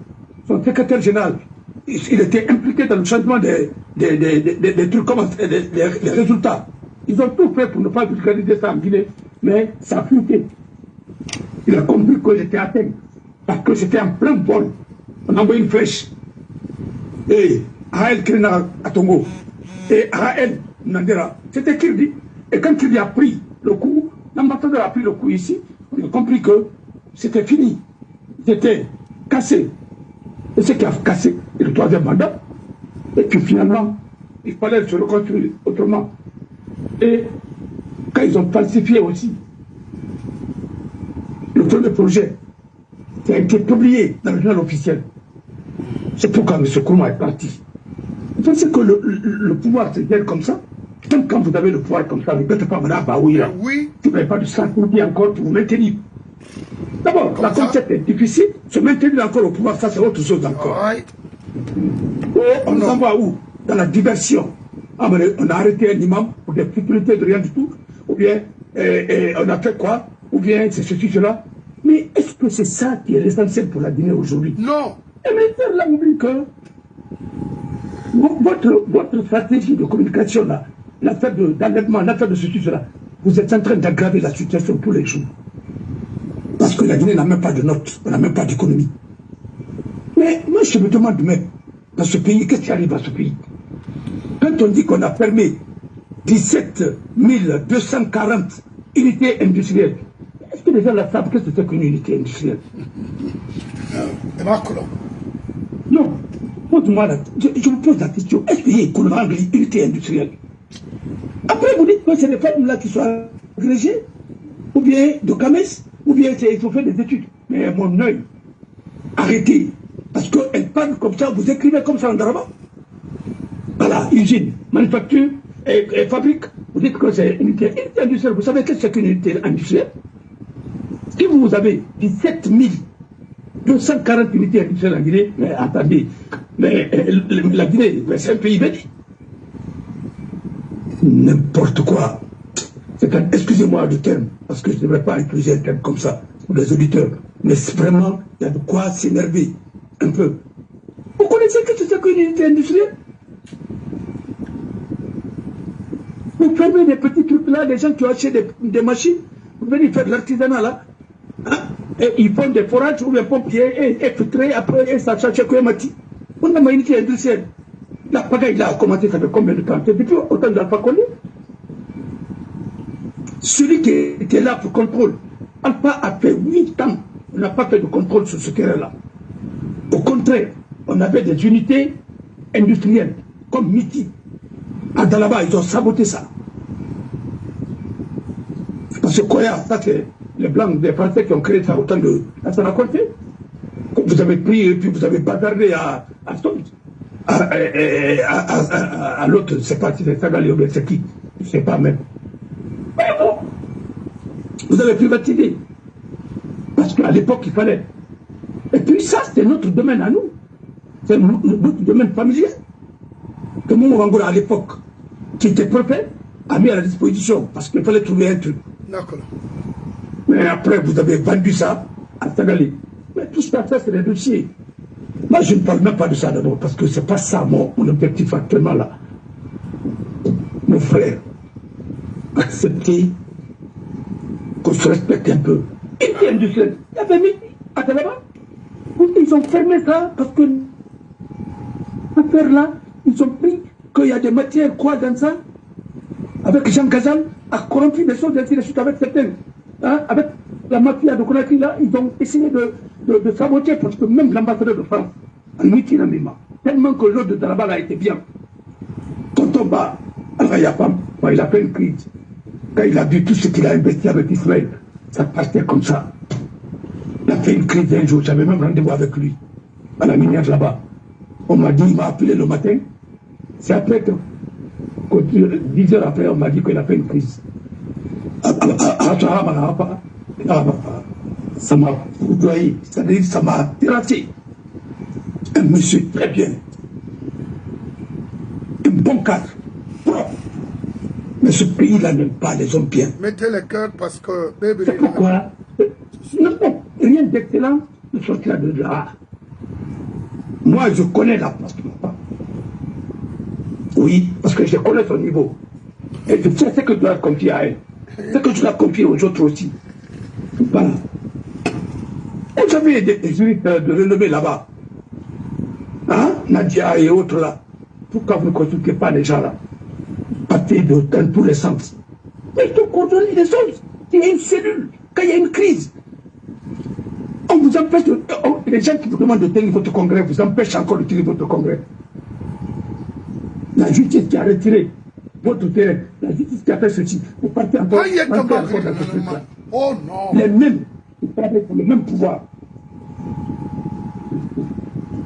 son secrétaire général, il était impliqué dans le changement des trucs, des résultats. Ils ont tout fait pour ne pas vulgariser ça en Guinée, mais ça a fluté. Il a compris que j'étais atteint, parce que j'étais en plein vol. On a envoyé une flèche. Et Raël Krina à Tongo, et Raël Nandera, c'était Kirdi. Et quand Kirdi a pris le coup, l'ambassadeur a pris le coup ici, on a compris que c'était fini. C'était cassé. Et ce qui a cassé est le troisième mandat. Et puis finalement, il fallait se reconstruire autrement. Et quand ils ont falsifié aussi le premier projet qui a été publié dans le journal officiel, c'est pourquoi M. Kourouma est parti. Vous pensez que le pouvoir se gère comme ça? Même quand vous avez le pouvoir comme ça, vous ne faites pas Mme Baouira. Oui. Vous n'avez pas de stratégie encore pour vous maintenir. D'abord, la concept est difficile. Se maintenir encore au pouvoir, ça c'est autre chose encore. On nous envoie où? Dans la diversion. On a arrêté un imam pour des futilités de rien du tout. Ou bien, on a fait quoi? Ou bien, c'est ceci, cela. Mais est-ce que c'est ça qui est l'essentiel pour la Guinée aujourd'hui? Non. Et maintenant, là, oublie que votre stratégie de communication, là, l'affaire d'enlèvement, l'affaire de ceci, cela, vous êtes en train d'aggraver la situation tous les jours. Parce que la Guinée n'a même pas de notes, on n'a même pas d'économie. Mais moi, je me demande même, dans ce pays, qu'est-ce qui arrive à ce pays? Quand on dit qu'on a fermé 17 240 unités industrielles, est-ce que les gens là savent qu'est-ce que c'est qu'une unité industrielle? Non. Moi, je vous pose la question, est-ce qu'il y a une unité industrielle? Après, vous dites que c'est les femmes là qui sont agrégées, ou bien de Kames, ou bien ils ont fait des études. Mais mon œil, arrêtez. Parce qu'elles parlent comme ça, vous écrivez comme ça en Daraba. Voilà, usine, manufacture et fabrique. Vous dites que c'est une unité industrielle. Vous savez qu'est-ce que c'est qu'une unité industrielle? Si vous avez 17 240 unités industrielles en Guinée, mais attendez, mais la Guinée, c'est un pays béni. N'importe quoi. Excusez-moi du terme, parce que je ne devrais pas utiliser un terme comme ça pour les auditeurs. Mais vraiment, il y a de quoi s'énerver un peu. Vous connaissez que c'est qu'une unité industrielle? Vous fermez des petits trucs là, des gens qui ont acheté des machines, vous venez faire de l'artisanat là. Hein? Et ils font des forages ou des pompiers et filtrés, après et ça change que mati. On a une unité industrielle. La pagaille là a commencé ça fait combien de temps? Depuis autant d'Alpha Condé. Celui qui était là pour contrôle, Alpha a fait 8 ans. On n'a pas fait de contrôle sur ce terrain-là. Au contraire, on avait des unités industrielles, comme Miti. À Dalaba, ils ont saboté ça. Parce que Koya, ça c'est les Blancs, des Français qui ont créé ça autant de... Ça n'a compté. Vous avez pris et puis vous avez bazardé à l'autre, c'est pas si c'est Sagali ou bien c'est qui, je ne sais pas même. Mais bon, vous avez privatisé. Parce qu'à l'époque, il fallait. Et puis ça, c'est notre domaine à nous. C'est notre domaine familial. Que Mouangura, à l'époque, qui était préfet, a mis à la disposition, parce qu'il fallait trouver un truc. D'accord. Mais après, vous avez vendu ça à Sagali. Mais tout ça, c'est les dossiers. Moi, je ne parle même pas de ça d'abord, parce que ce n'est pas ça mon objectif actuellement là. Mon frère, accepter qu'on se respecte un peu. Et industriel, il y avait mis à Talaba. Ils ont fermé ça parce que l'affaire là, ils ont pris qu'il y a des matières quoi dans ça. avec Jean Gazal, a corrompu les choses ainsi de suite avec certains. Hein, avec la mafia de Conakry, là, ils ont essayé de saboter, parce que même l'ambassadeur de France, en Mitinamima, tellement que l'autre de Darabal a été bien. Tonton Ba, Al-Rayapam, il a fait une crise. Quand il a vu tout ce qu'il a investi avec Israël, ça partait comme ça. Il a fait une crise un jour, j'avais même rendez-vous avec lui, à la minière là-bas. On m'a dit, il m'a appelé le matin, c'est après que 10 heures après, on m'a dit qu'il a fait une crise. Ça m'a foudroyé, c'est-à-dire ça m'a terrassé. Un monsieur très bien, un bon cadre, propre. Mais ce pays-là n'aime pas les hommes bien. Mettez le cœur parce que... C'est pourquoi rien d'excellent ne sortira de là. Moi, je connais la place de mon papa. Oui, parce que je connais son niveau. Et je sais ce que je dois confier à elle. Ce que je dois confier aux autres aussi. Voilà. Vous avez des juristes de renommée là-bas. Hein? Nadia et autres là. Pourquoi vous ne consultez pas les gens là? Partez dans tous les sens. Mais il faut coordonner les choses. Il y a une cellule. Quand il y a une crise, on vous empêche de... les gens qui vous demandent de tenir votre congrès vous empêchent encore de tenir votre congrès. La justice qui a retiré votre terrain, la justice qui a fait ceci, vous partez encore, dans ce truc-là. Oh non. Les mêmes, ils travaillent pour le même pouvoir.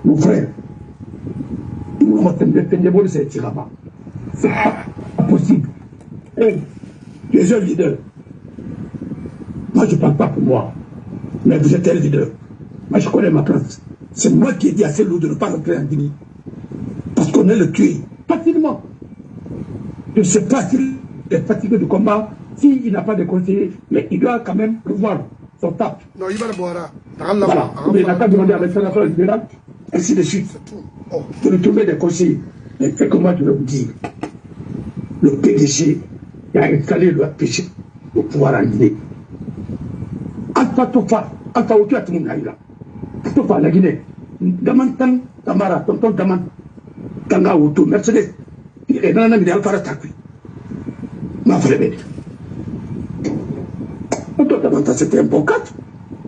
Mon frère, c'est pas possible. Hey, tu es un leader. Moi, je ne parle pas pour moi. Mais vous êtes un leader. Moi, je connais ma place. C'est moi qui ai dit à ces loups de ne pas rentrer en Guinée. Parce qu'on est le tué. Facilement. Je ne sais pas s'il est fatigué du combat, s'il n'a pas de conseiller, mais il doit quand même revoir son tape. Non, il va le boire. Voilà. Il n'a pas demandé à l'international libéral, ainsi de suite. De retrouver des conseillers. Mais ce que moi je vais vous dire, le PDG qui a installé le péché pour pouvoir en Guinée. Alpha Tofa, Alpha Otu Atumungaïla. Tofa, la Guinée. Damantan, Tamara, Tonton Daman, Tanga Otu, Mercedes. Il est dans la Alpha Ratakui. Ma frère. Tonton Damantan, c'était un bon cadre.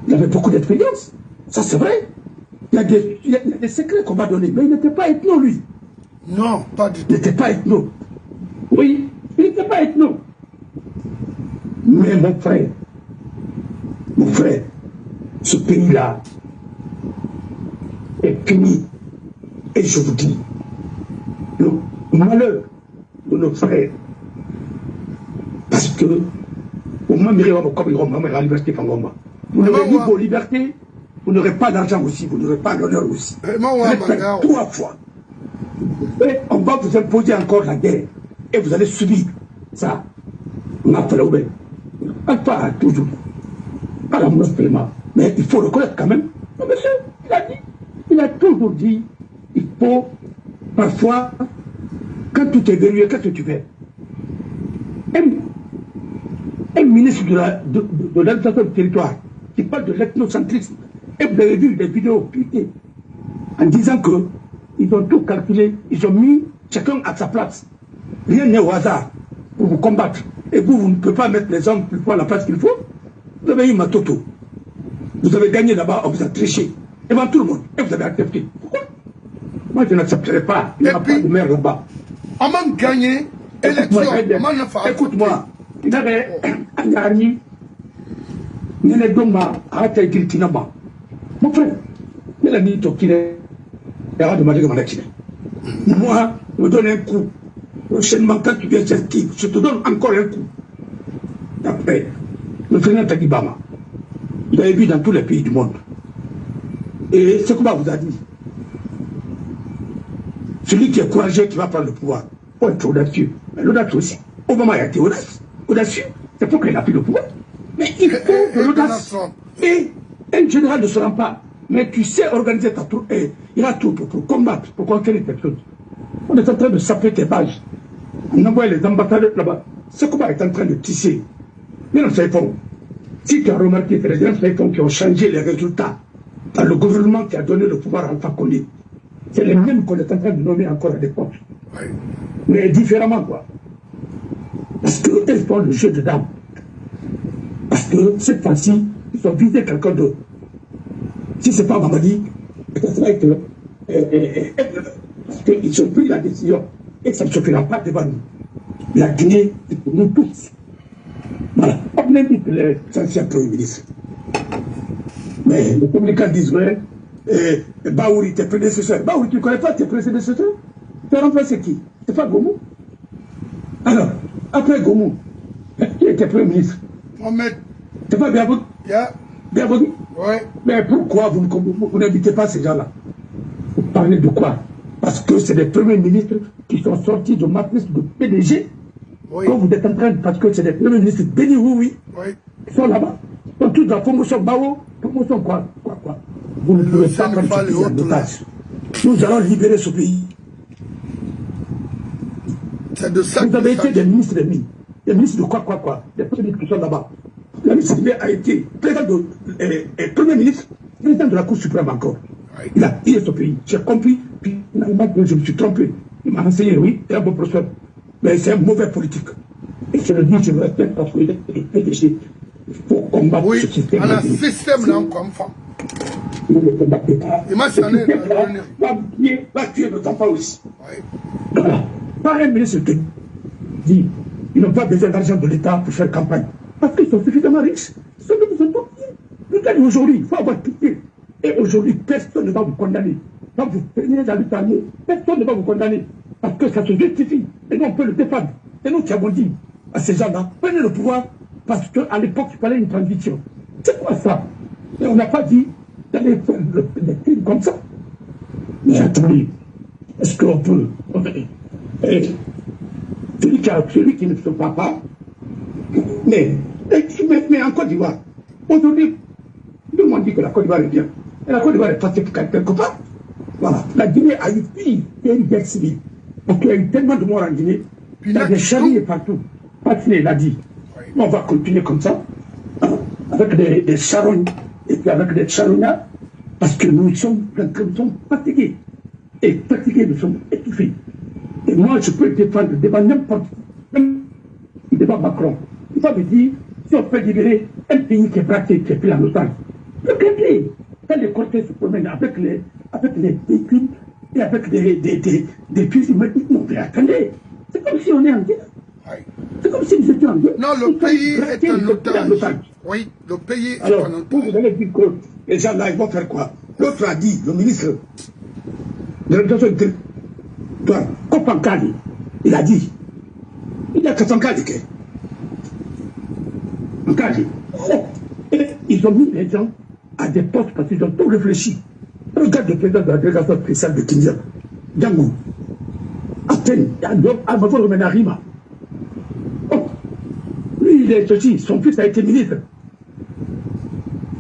Il avait beaucoup d'expérience. Ça, c'est vrai. Il y a des secrets qu'on m'a donnés. Mais il n'était pas ethno, lui. Non, pas du tout. Il n'était pas ethno. Oui, il n'était pas ethno. Mais mon frère, ce pays-là est fini. Et je vous dis, le malheur de nos frères, parce que, au moment où vous n'aurez ni vos libertés, vous n'aurez pas d'argent aussi, vous n'aurez pas l'honneur aussi. Vous êtes 3 fois. Et on va vous imposer encore la guerre. Et vous allez subir ça. On a fait l'obé. Pas toujours. Pas la mauvaise paiement. Mais il faut reconnaître quand même. Non, monsieur, il a toujours dit, il faut, parfois, quand tout est verrouillé, qu'est-ce que tu fais? Un ministre de l'administration du territoire qui parle de l'ethnocentrisme, et vous avez vu des vidéos publiées en disant que ils ont tout calculé, ils ont mis chacun à sa place. Rien n'est au hasard pour vous combattre. Et vous ne pouvez pas mettre les hommes plus à la place qu'il faut. Vous avez eu Matoto. Vous avez gagné là-bas, on vous a triché. Devant tout le monde. Et vous avez accepté. Pourquoi? Moi, je n'accepterai pas. Il n'y a pas de maire là-bas. On m'a gagné élection. Écoute-moi. Il avait un gagné. Il y a des doma à Taïkiritinama. Mon frère, il a mis Tokine. Il a demandé de m'arrêter. Moi, je me donne un coup. Prochainement, quand tu viens chercher, je te donne encore un coup. Après, le président Tagibama, vous avez vu dans tous les pays du monde. Et ce qu'on vous a dit, celui qui est courageux, qui va prendre le pouvoir, faut être audacieux. Mais l'audace aussi. Obama a été audacieux. C'est pour qu'il a pris le pouvoir. Mais il faut de l'audace. Et un général ne se rend pas. Mais tu sais organiser ta troupe. Et il a tout pour combattre, pour conquérir quelque chose. On est en train de saper tes pages. On envoie les ambassadeurs là-bas. Ce qu'on est en train de tisser. Mais non, c'est faux. Si tu as remarqué, c'est les gens qui ont changé les résultats dans le gouvernement qui a donné le pouvoir à Alpha Condé. C'est les mêmes qu'on est en train de nommer encore à l'époque. Oui. Mais différemment, quoi. La ils font le jeu de dames. Parce que cette fois-ci, ils ont visé quelqu'un d'autre. Si ce n'est pas Mamadi, ça sera que parce qu'ils ont pris la décision et ça ne se fera pas devant nous. La Guinée, c'est pour nous tous. Voilà. On même dit que les anciens premiers ministres. Mais les communicants disent, ouais, Baouri, tes prédécesseurs. Baouri, tu ne connais pas tes prédécesseurs? Tu as remplacé qui? C'est pas Gomu? Alors, après Gomu, qui était premier ministre? Mohamed. C'est pas Biabou? Biabou? Oui. Mais pourquoi vous n'invitez pas ces gens-là? Vous parlez de quoi? Parce que c'est les premiers ministres qui sont sortis de matrice de PDG. Oui. Quand vous êtes en train, parce que c'est les premiers ministres bénis, oui. Ils sont là-bas. Ils sont tous dans la promotion Bao, promotion quoi. Vous ne pouvez pas prendre en otage. Nous allons libérer ce pays. C'est de ça. Vous avez été des ministres des mines. Des ministres de quoi. Des premiers ministres qui sont là-bas. La ministre a été premier ministre, président de la Cour suprême encore. Oui. Il a pillé ce pays. J'ai compris, puis finalement je me suis trompé. Il m'a renseigné, oui, c'est un bon professeur. Mais c'est un mauvais politique. Et je le dis, je le respecte parce qu'il est PDG. Il faut combattre ce système. Oui, un système là, comme femme. Vous ne combattez pas. Il m'a sonné. Va tuer nos enfants aussi. Oui. Voilà. Pas un ministre qui dit ils n'ont pas besoin d'argent de l'État pour faire campagne. Parce qu'ils sont suffisamment riches. Ils sont besoin de papier. Regardez aujourd'hui, il faut avoir pitié. Et aujourd'hui, personne ne va vous condamner. Quand vous prenez dans l'Italie, personne ne va vous condamner. Parce que ça se justifie. Et nous, on peut le défendre. Et nous qui avons dit à ces gens-là, prenez le pouvoir, parce qu'à l'époque, il fallait une transition. C'est quoi ça? Et on n'a pas dit d'aller faire des crimes comme ça. Mais attendez, est-ce qu'on peut... celui qui ne se bat pas, mais en Côte d'Ivoire, aujourd'hui, tout le monde dit que la Côte d'Ivoire est bien. Et la Côte d'Ivoire est passée quelque part. Voilà. La Guinée a eu pire une guerre civile. Parce qu'il y a eu tellement de morts en Guinée. Il y a des charniers partout. Patiné l'a dit. Oui. On va continuer comme ça, avec des charognes, et puis avec des charognards, parce que nous sommes fatigués. Et fatigués, nous sommes étouffés. Et moi, je peux défendre devant n'importe qui, même devant Macron. Il va me dire, si on peut libérer un pays qui est braqué, qui est pris en otage, regardez, quand les cortèges se promènent avec les véhicules et avec des fusils, non, mais attendez, c'est comme si on est en guerre. Oui. C'est comme si nous étions en guerre. Non, le pays est en otage. Oui, le pays est en otage. Vous allez dire que les gens là, ils vont faire quoi? L'autre a dit, le ministre de l'éducation intérieure, Kopankali, il a dit, il a 400 cas de guerre. Et ils ont mis les gens à des postes parce qu'ils ont tout réfléchi. Regarde le président de la délégation spéciale de Kenya, Django. À peine, avant de revenir à Rima. Oh, lui, il est ceci, son fils a été ministre.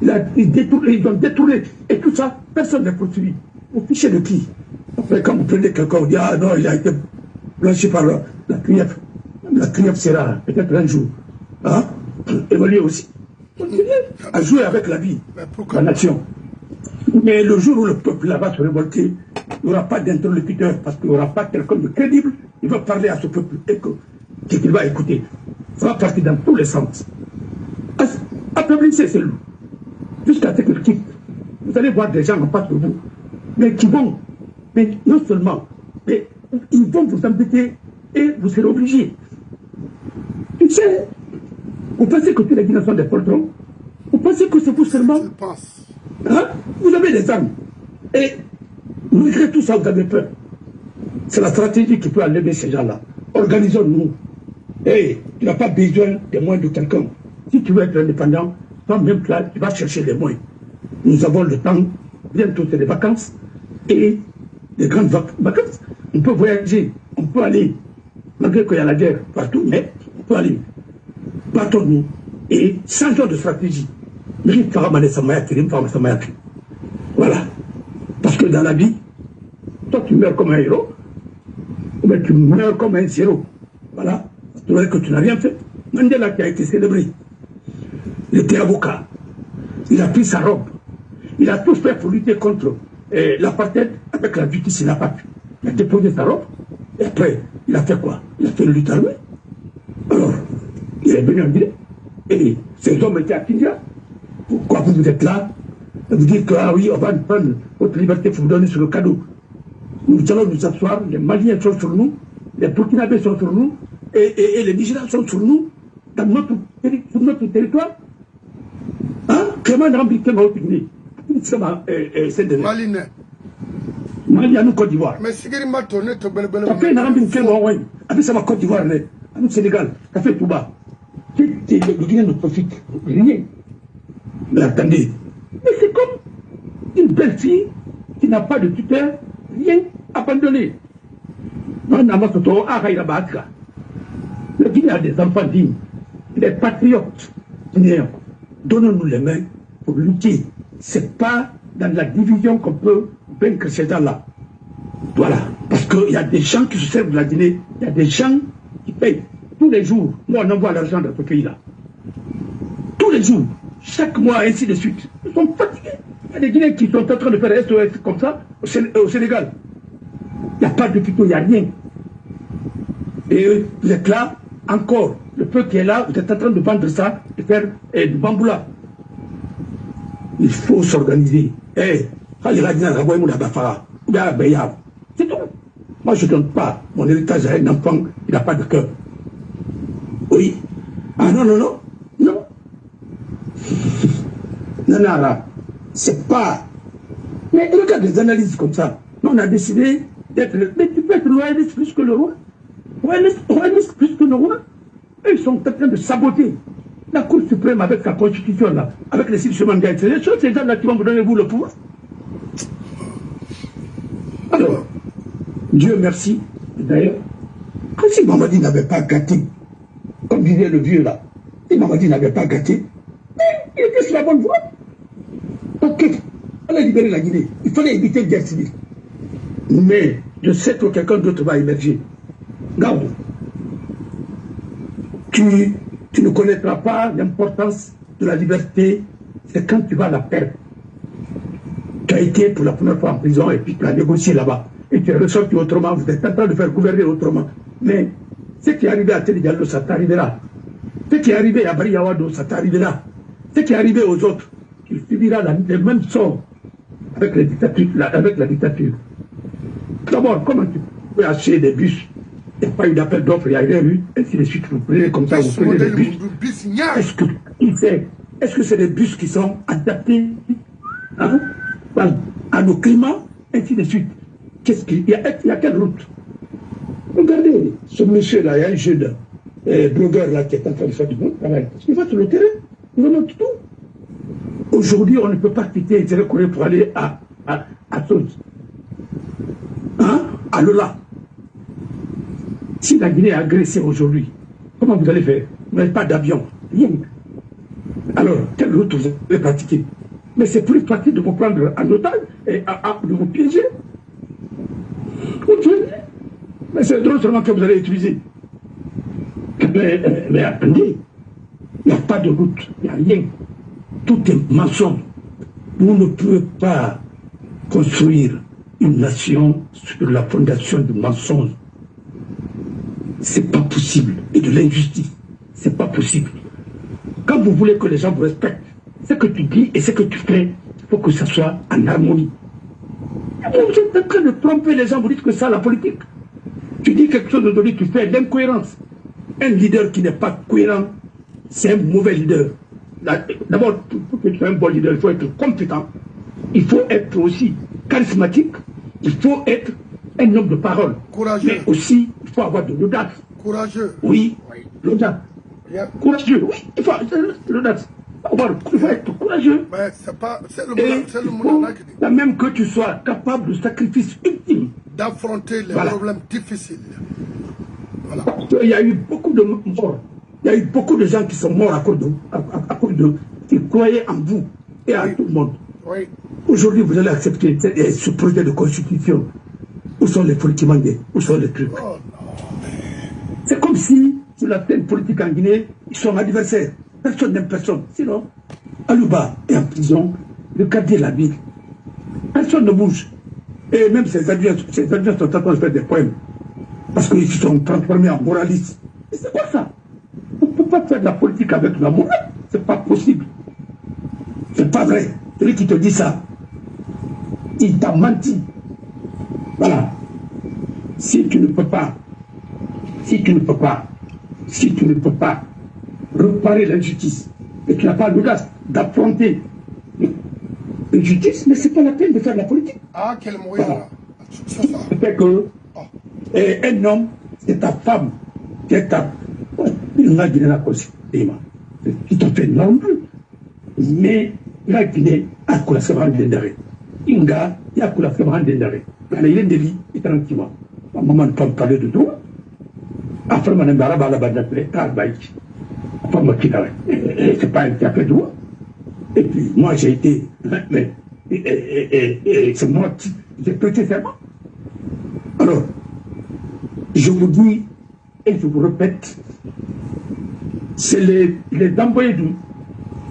Ils ont détourné. Et tout ça, personne n'est poursuivi. Vous fichez de qui? Après, quand vous prenez quelqu'un, vous dites, ah non, il a été blanchi par la CNIEF. La CNIEF sera peut-être un jour évoluer aussi. À jouer avec la vie, la nation. Mais le jour où le peuple là va se révolter, il n'y aura pas d'interlocuteur parce qu'il n'y aura pas quelqu'un de crédible. Il va parler à ce peuple et qu'il va écouter. Ça va partir dans tous les sens. Affaiblissez ce loup. Jusqu'à ce qu'il quitte. Vous allez voir des gens en face de vous, mais qui vont, mais non seulement, mais ils vont vous embêter et vous serez obligés. Tu sais, vous pensez que tous les Guinéens sont des poltrons? Vous pensez que c'est vous seulement? Je pense. Hein? Vous avez des armes. Et malgré tout ça, vous avez peur. C'est la stratégie qui peut enlever ces gens-là. Organisons-nous. Et tu n'as pas besoin des moyens de quelqu'un. Si tu veux être indépendant, toi-même, tu vas chercher les moyens. Nous avons le temps. Bientôt, c'est les vacances. Et les grandes vacances. On peut voyager. On peut aller. Malgré qu'il y a la guerre partout, mais on peut aller. Battons-nous. Et changeons de stratégie. Voilà. Parce que dans la vie, toi tu meurs comme un héros, ou bien tu meurs comme un zéro. Voilà. Tu vois que tu n'as rien fait. Mandela qui a été célébré, il était avocat. Il a pris sa robe. Il a tout fait pour lutter contre l'apartheid avec la justice. Il n'a pas pu. Il a déposé sa robe. Et après, il a fait quoi? Il a fait une lutte armée. Alors, êtes venus en Guinée. Et ces hommes étaient à Kindia. Pourquoi vous êtes là? Vous dites que, ah oui, on va prendre votre liberté pour vous donner sur le cadeau. Nous allons nous asseoir, les Maliens sont sur nous, les Burkinabés sont sur nous, et les Nigériens sont sur nous, sur notre territoire. Hein? Comment Nambi Kema Guinée? Maline. Mali à nous Côte d'Ivoire. Mais si quelqu'un m'a tourné, tu peux le Après, Nambi Kema Ouaï, avec ça, Côte d'Ivoire, avec Sénégal, ça fait tout bas. Le Guinée ne profite rien. Mais attendez, mais c'est comme une belle fille qui n'a pas de tuteur, rien abandonné. Le Guinée a des enfants dignes, des patriotes guinéens. Donnons-nous les mains pour lutter. Ce n'est pas dans la division qu'on peut vaincre ces gens-là. Voilà. Parce qu'il y a des gens qui se servent de la Guinée, il y a des gens qui payent. Tous les jours, nous on envoie l'argent dans ce pays-là. Tous les jours, chaque mois, ainsi de suite. Ils sont fatigués. Il y a des Guinéens qui sont en train de faire SOS comme ça au Sénégal. Il n'y a pas de tuto, il n'y a rien. Et vous êtes là, encore, le peu qui est là, vous êtes en train de vendre ça, de faire du bamboula. Il faut s'organiser. C'est tout. Moi, je ne donne pas mon héritage à un enfant qui n'a pas de cœur. Oui. Ah non, non, non. Non. Non, non, non. C'est pas. Mais regarde des analyses comme ça. Nous, on a décidé d'être. Mais tu peux être royaliste plus que le roi. Royaliste plus que le roi. Et ils sont en train de saboter la Cour suprême avec sa constitution, là, avec les institutions mondiales. C'est ces gens-là qui vont vous donner vous le pouvoir. Alors, Dieu merci. D'ailleurs, comme si Mamadi n'avait pas gâté, comme disait le vieux là, si Mamadi n'avait pas gâté, il était sur la bonne voie. Ok, on a libéré la Guinée. Il fallait éviter une guerre civile. Mais je sais que quelqu'un d'autre va émerger. Garde. Tu ne connaîtras pas l'importance de la liberté, c'est quand tu vas la perdre. Tu as été pour la première fois en prison et puis tu as négocié là-bas. Et tu es ressorti autrement, vous êtes en train de faire gouverner autrement. Mais ce qui est arrivé à Télé Diallo, ça t'arrivera. Ce qui est arrivé à Bari Yawado, ça t'arrivera. Ce qui est arrivé aux autres, tu subiras le même sort avec la dictature. D'abord, comment tu peux acheter des bus? Il n'y a pas eu d'appel d'offres, il n'y a rien eu, ainsi de suite, vous prenez comme ça, vous prenez des bus. Est-ce que c'est des bus qui sont adaptés hein, à nos climats, ainsi de suite? Il y a quelle route? Regardez, ce monsieur-là, il y a un jeune blogueur là qui est en train de faire du bon travail. Il va sur le terrain, il va noter tout. Aujourd'hui, on ne peut pas quitter Intérêt Corée pour aller à Sos. Hein? À Lola. Si la Guinée est agressée aujourd'hui, comment vous allez faire? Vous n'avez pas d'avion, rien. Alors, quelle route vous allez pratiquer? Mais c'est plus facile de vous prendre en otage et de vous piéger. Mais c'est le drone seulement que vous allez utiliser. Mais attendez, il n'y a pas de route, il n'y a rien. Tout est mensonge. Vous ne pouvez pas construire une nation sur la fondation du mensonge. C'est pas possible. Et de l'injustice. C'est pas possible. Quand vous voulez que les gens vous respectent, ce que tu dis et ce que tu fais, il faut que ça soit en harmonie. Vous êtes en train de tromper les gens, vous dites que ça, la politique. Tu dis quelque chose aujourd'hui, tu fais l'incohérence. Un leader qui n'est pas cohérent, c'est un mauvais leader. D'abord, pour que tu sois un bon leader, il faut être compétent. Il faut être aussi charismatique. Il faut être un homme de parole. Courageux. Mais aussi, il faut avoir de l'audace. Courageux. Oui, l'audace. Courageux, oui, il faut l'audace. Il faut être courageux. Mais c'est le monde là. Même que tu sois capable de sacrifice ultime. D'affronter les problèmes difficiles. Voilà. Il y a eu beaucoup de morts. Il y a eu beaucoup de gens qui sont morts à cause de qui croyaient en vous et à tout le monde. Oui. Aujourd'hui, vous allez accepter ce projet de constitution. Où sont les politiques? Où sont les trucs? Oh, c'est comme si, sur la scène politique en Guinée, ils sont adversaires. Personne n'aime personne. Sinon, Alouba est en prison, le quartier de la ville. Personne ne bouge. Et même ces adjoints sont en train de faire des poèmes. Parce qu'ils se sont transformés en moralistes. Et c'est quoi ça? On ne peut pas faire de la politique avec la monnaie. C'est pas possible. C'est pas vrai. Celui qui te dit ça, il t'a menti. Voilà. Si tu ne peux pas réparer l'injustice, et tu n'as pas l'audace d'affronter l'injustice, mais c'est pas la peine de faire de la politique. Ah, quel moyen là. C'est que un homme, c'est ta femme, qui est ta... Il a Guinée la cause. Qui t'ont fait normal. Mais il a Guinée à quoi la semaine d'endare. Inga, il y a quoi la semaine d'endare. Il y a des lits, il y a un petit mois. Maman ne peut pas parler de tout. Après, on a un barab à la bande d'appelé, Karbaïk. Après, moi qui l'avais. C'est pas un qui a fait tout. Et puis, moi, j'ai été. Mais, c'est moi qui j'ai prêté serment. Alors, je vous dis, et je vous répète, c'est les envoyés d'où,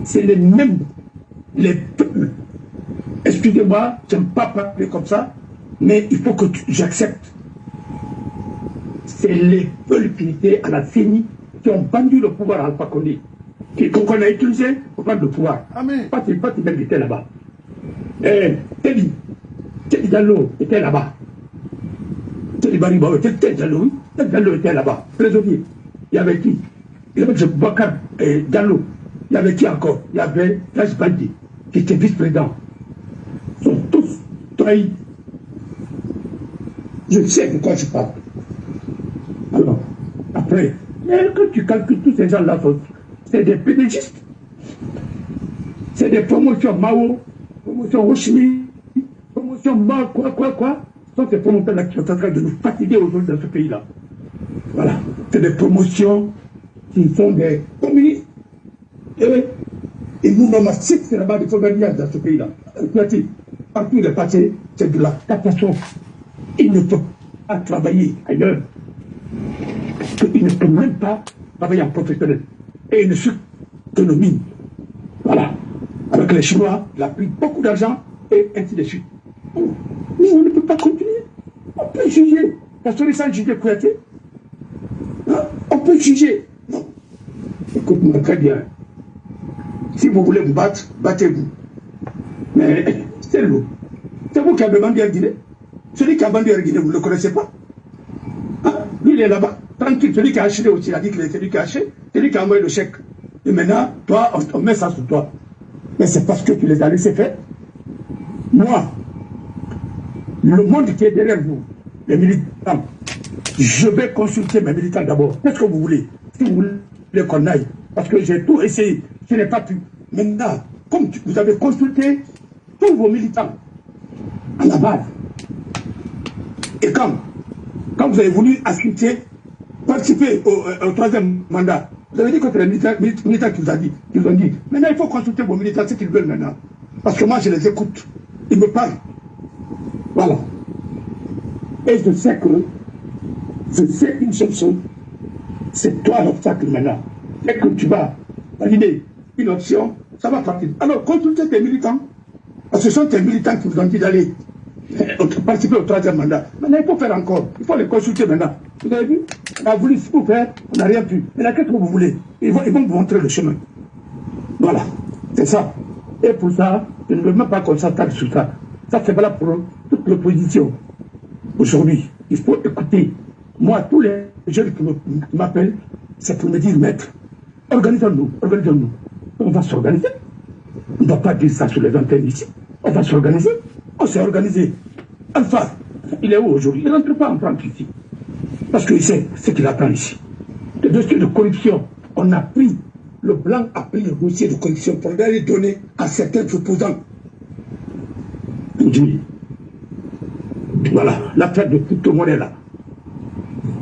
c'est les mêmes, les peuples. Excusez-moi, je n'aime pas parler comme ça, mais il faut que j'accepte. C'est les peuples qui étaient à la CENI qui ont vendu le pouvoir à Alpha Condé, qu'on a utilisé pour prendre le pouvoir. Amen. Pas même était là-bas. Teddy Diallo était là-bas. Teddy Bariba, Teddy Diallo était là-bas. Prisonnier. Il y avait qui? Il y avait Bakar Diallo. Il y avait qui encore? Il y avait Raj Bandi, qui était vice-président. Ils sont tous trahis. Je sais de quoi je parle. Alors, après, quand tu calcules tous ces gens-là, c'est des pédagistes. C'est des promotions Mao, promotions Rochimi, promotions Mao, quoi. Ce sont ces promoteurs-là qui sont en train de nous fatiguer aujourd'hui dans ce pays-là. Voilà. C'est des promotions qui sont des communistes. Et nous, on a c'est là-bas des formations dans ce pays-là. Partout il est passé, c'est de la catastrophe. Il ne peut pas travailler ailleurs. Il ne peut même pas travailler en professionnel. Et il ne suit que nos mines. Voilà. Avec les Chinois, il a pris beaucoup d'argent et ainsi de suite. Mais on ne peut pas continuer. On peut juger. Personne sans juger Kouyaté. Hein? On peut juger. Non. Écoute-moi très bien. Si vous voulez vous battre, battez-vous. Mais c'est vous. C'est vous qui avez demandé à Guinée. Celui qui a vendu à Guinée, vous ne le connaissez pas. Hein? Lui, il est là-bas. Tranquille. Celui qui a acheté aussi, il a dit que c'est lui qui a acheté. C'est lui qui a envoyé le chèque. Et maintenant, toi, on met ça sur toi. Mais c'est parce que tu les as laissés faire. Moi, le monde qui est derrière vous, les militants, je vais consulter mes militants d'abord. Qu'est-ce que vous voulez? Si vous voulez qu'on aille. Parce que j'ai tout essayé. Je n'ai pas pu. Maintenant, comme vous avez consulté tous vos militants à la base, et quand vous avez voulu assister, participer au troisième mandat, vous avez dit que c'est les militants qui vous ont dit. Maintenant, il faut consulter vos militants, ce qu'ils veulent maintenant. Parce que moi, je les écoute. Ils me parlent. Voilà. Et je sais une seule chose. C'est toi l'obstacle maintenant. Dès que tu vas valider une option, ça va partir. Alors, consultez tes militants. Parce que ce sont tes militants qui vous ont dit d'aller participer au troisième mandat. Maintenant, il faut faire encore. Il faut les consulter maintenant. Vous avez vu? On a voulu tout faire, on n'a rien pu. Mais là, qu'est-ce que vous voulez? Ils vont vous montrer le chemin. Voilà. C'est ça. Et pour ça, je ne veux même pas qu'on s'attaque sur ça. Ça, c'est valable pour toute l'opposition. Aujourd'hui, il faut écouter. Moi, tous les jeunes qui m'appellent, c'est pour me dire, maître, organisons-nous. On va s'organiser. On ne va pas dire ça sur les antennes ici. On va s'organiser. On s'est organisé. Alpha, il est où aujourd'hui? Il ne rentre pas en France ici. Parce qu'il sait ce qu'il attend ici. Le dossier de corruption, on a pris, le blanc a pris le dossier de corruption pour aller donner à certains opposants. Voilà, l'affaire de crypto-monnaie là.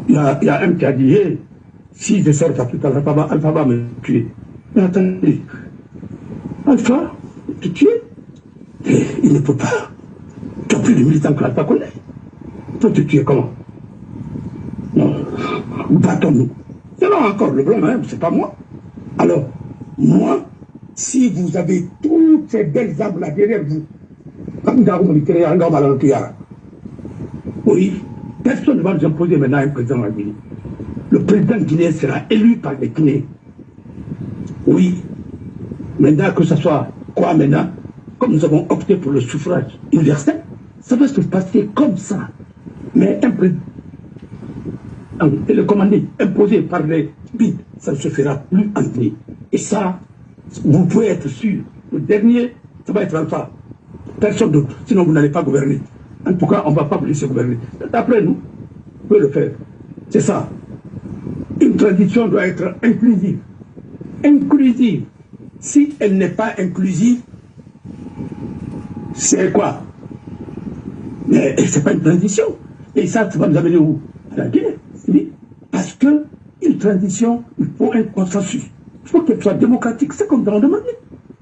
Il y a un qui a dit, hey, si je sors ça tout à l'heure, Alpha va me tuer. Mais attendez, Alpha, te tuer? Il ne peut pas. Tu as plus de militants que Alpha connaît. Il peut te tuer comment? Non, battons-nous. C'est là encore le blanc, hein, c'est pas moi. Alors, moi, si vous avez toutes ces belles armes là derrière vous, oui, personne ne va nous imposer maintenant un président en Guinée. Le président guinéen sera élu par les Guinéens. Oui. Maintenant, que ce soit quoi maintenant, comme nous avons opté pour le suffrage universel, ça va se passer comme ça. Mais télécommandé, imposé par les bides, ça ne se fera plus entrer. Et ça, vous pouvez être sûr. Le dernier, ça va être Alpha. Personne d'autre. Sinon, vous n'allez pas gouverner. En tout cas, on ne va pas vous laisser gouverner. D'après nous, vous pouvez le faire. C'est ça. Une transition doit être inclusive. Inclusive. Si elle n'est pas inclusive, c'est quoi? Mais ce n'est pas une transition. Et ça va nous amener où? À la guerre. Parce qu'une transition, il faut un consensus. Il faut qu'elle soit démocratique. C'est comme nous avons demandé.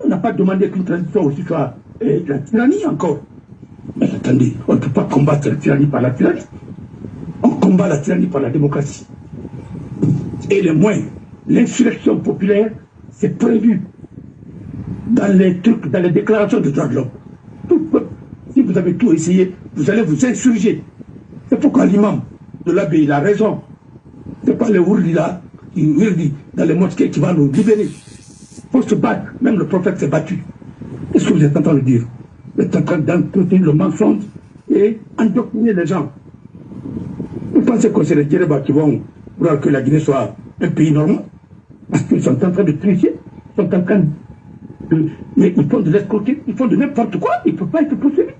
On n'a pas demandé qu'une transition aussi soit la tyrannie encore. Mais attendez, on ne peut pas combattre la tyrannie par la tyrannie. On combat la tyrannie par la démocratie. Et les moyens, l'insurrection populaire, c'est prévu dans les trucs, dans les déclarations de droits de l'homme. Tout peuple, si vous avez tout essayé, vous allez vous insurger. C'est pourquoi l'imam de l'abbé, il a raison. Ce n'est pas les Ourdi là, qui Ourdi dans les mosquées qui va nous libérer. Il faut se battre. Même le prophète s'est battu. Qu'est-ce que vous êtes en train de dire? Vous êtes en train d'entretenir le mensonge et endoctriner les gens. Vous pensez que c'est les Djéréba qui vont vouloir que la Guinée soit un pays normal? Parce qu'ils sont en train de tricher, ils sont en train de... Mais ils font de l'escroquerie, ils font de n'importe quoi, ils ne peuvent pas être poursuivis.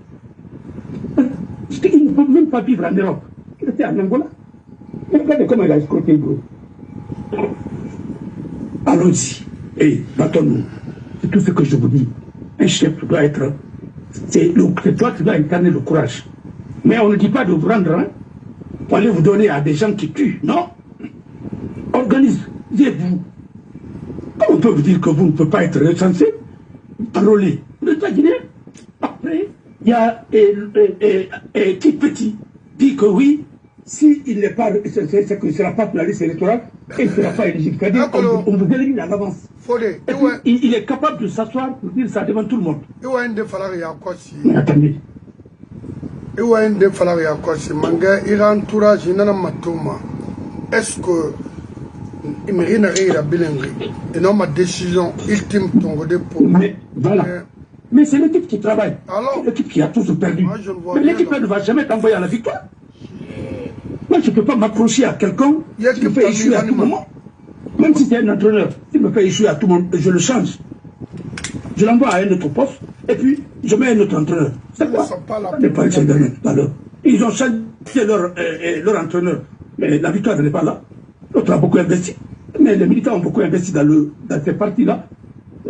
Ils ne peuvent même pas vivre en Europe. Il était en Angola. Regardez comment il a escroqué Hugo. Allons-y. Et battons-nous. C'est tout ce que je vous dis. Un chef doit être... C'est toi qui dois incarner le courage. Mais on ne dit pas de vous rendre, hein, pour aller vous donner à des gens qui tuent. Non. Organisez-vous. Comment on peut vous dire que vous ne pouvez pas être recensé, enrôlé? L'État guinéen. Après, il y a qui petit dit que oui, s'il n'est pas recensé, c'est qu'il ne sera pas sur la liste électorale et il ne sera pas éligible. C'est-à-dire qu'on vous élimine à l'avance. Il est capable de s'asseoir pour dire ça devant tout le monde. Mais attendez. Est-ce que il et non ma décision ultime pour... Mais voilà. Mais c'est l'équipe qui travaille. C'est l'équipe qui a tous perdu. Mais l'équipe ne va jamais t'envoyer à la victoire. Moi, je ne peux pas m'accrocher à quelqu'un qui me fait échouer à tout moment. Même si c'est un entraîneur, s'il me fait échouer à tout moment, je le change. Je l'envoie à un autre poste et puis je mets un autre entraîneur. C'est quoi? Ils ont changé leur entraîneur. Mais la victoire n'est pas là. L'autre a beaucoup investi. Mais les militants ont beaucoup investi dans ces partis-là.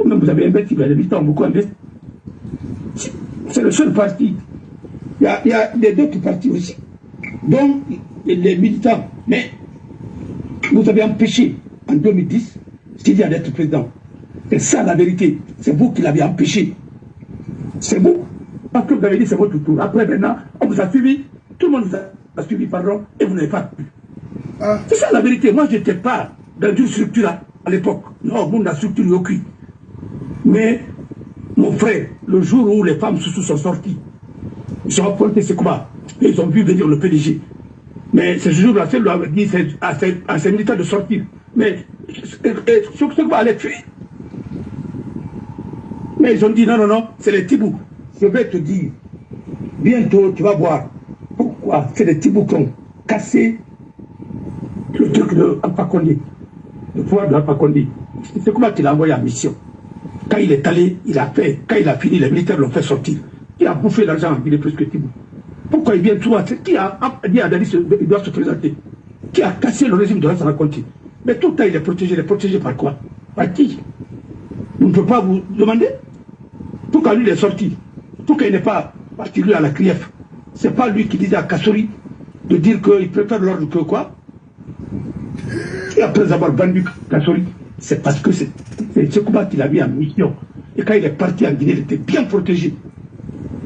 Même vous avez investi, mais les militants ont beaucoup investi. C'est le seul parti. Il y a d'autres partis aussi. Donc, les militants. Mais vous avez empêché en 2010 Syria d'être président. C'est ça la vérité. C'est vous qui l'avez empêché. C'est vous. Parce que vous avez dit c'est votre tour. Après, maintenant, on vous a suivi. Tout le monde vous a suivi, pardon, et vous n'avez pas pu. C'est ça la vérité. Moi, je n'étais pas dans une structure à l'époque. Non, vous la structure est aucune. Mais, mon frère, le jour où les femmes sous sont sorties, ils sont apportés ce combat. Et ils ont vu venir le PDG. Mais ce jour-là, c'est lui a dit à ses militaires de sortir. Mais, ce combat allait fuir. Mais ils ont dit non, c'est les Tibous. Je vais te dire, bientôt tu vas voir pourquoi c'est les Tibous qui ont cassé le truc de Alpha Condé, le pouvoir de Alpha Condé. C'est comment qu'il a envoyé en mission. Quand il est allé, il a fait, quand il a fini, les militaires l'ont fait sortir. Il a bouffé l'argent, il est presque Tibou. Pourquoi il vient tout à qui a dit à Dali il doit se présenter? Qui a cassé le régime de Alpha Condé? Mais tout le temps il est protégé par quoi? Par qui? On ne peut pas vous demander. Pourquoi lui il est sorti? Pourquoi il n'est pas parti lui à la CRIEF? C'est pas lui qui disait à Kassori de dire qu'il préfère l'ordre que quoi? Et après avoir vendu Kassori, c'est parce que c'est ce combat qu'il a mis en mission. Et quand il est parti en Guinée, il était bien protégé.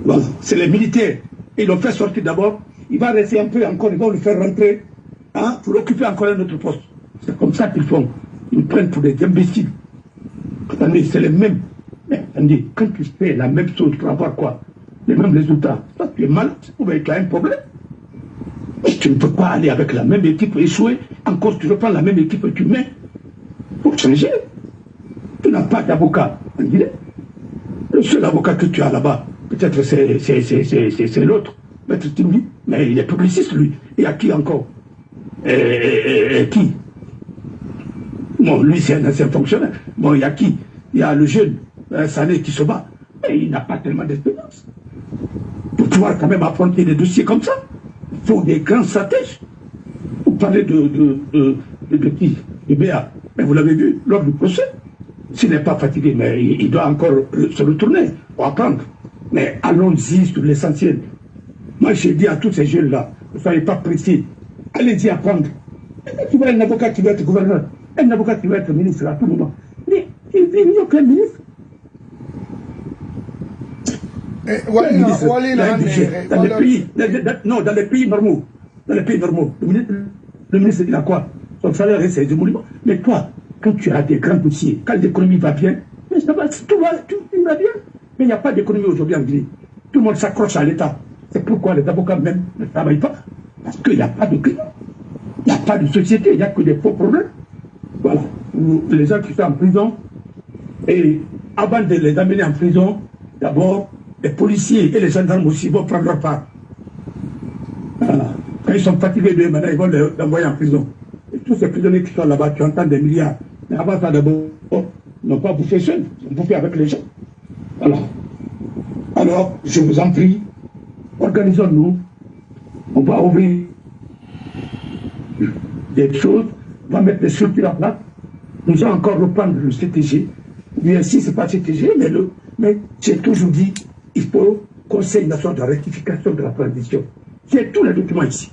Bon, c'est les militaires. Ils l'ont fait sortir d'abord. Il va rester un peu encore, ils vont le faire rentrer, hein, pour occuper encore un autre poste. C'est comme ça qu'ils font. Ils prennent pour des imbéciles. Attendez, c'est les mêmes. Mais attendez, quand tu fais la même chose pour avoir quoi? Les mêmes résultats, toi tu es malade ou bien tu as un problème. Mais tu ne peux pas aller avec la même équipe échouer. Encore tu reprends la même équipe et tu mets. Pour changer. Tu n'as pas d'avocat en Guinée. Le seul avocat que tu as là-bas, peut-être c'est l'autre, Maître Timbi, mais il est publiciste, lui. Et à qui encore? Qui? Bon, lui, c'est un ancien fonctionnaire. Bon, il y a qui? Il y a le jeune Sané qui se bat. Et il n'a pas tellement d'expérience. Pour pouvoir quand même affronter des dossiers comme ça, il faut des grands stratèges. Vous parlez de qui? De Béa. Mais vous l'avez vu lors du procès. S'il n'est pas fatigué, mais il doit encore se retourner pour apprendre. Mais allons-y sur l'essentiel. Moi, j'ai dit à tous ces jeunes-là, ne soyez pas pressés. Allez-y apprendre. Tu vois un avocat qui va être gouverneur, un avocat qui va être ministre à tout moment. Mais il n'y a aucun ministre. Dans les pays normaux, le ministre il a quoi? Son salaire c'est des monuments. Mais toi, quand tu as des grands dossiers, quand l'économie va bien, tout va bien. Mais il n'y a pas d'économie aujourd'hui en Guinée. Tout le monde s'accroche à l'État. C'est pourquoi les avocats même ne travaillent pas. Parce qu'il n'y a pas de clients. Il n'y a pas de société, il n'y a que des faux problèmes. Voilà. Les gens qui sont en prison, et avant de les amener en prison, d'abord, les policiers et les gendarmes aussi vont prendre leur part. Voilà. Quand ils sont fatigués d'eux, maintenant ils vont les envoyer en prison. Et tous ces prisonniers qui sont là-bas, tu entends des milliards. Mais avant ça, d'abord, ils n'ont pas bouffé seuls, ils ont bouffé avec les gens. Voilà. Alors, je vous en prie, organisons-nous. On va ouvrir des choses, on va mettre des structures en place. Nous allons encore reprendre le CTG. Lui ainsi, ce n'est pas CTG, mais j'ai toujours dit, il faut Conseil national de rectification de la transition. J'ai tous les documents ici.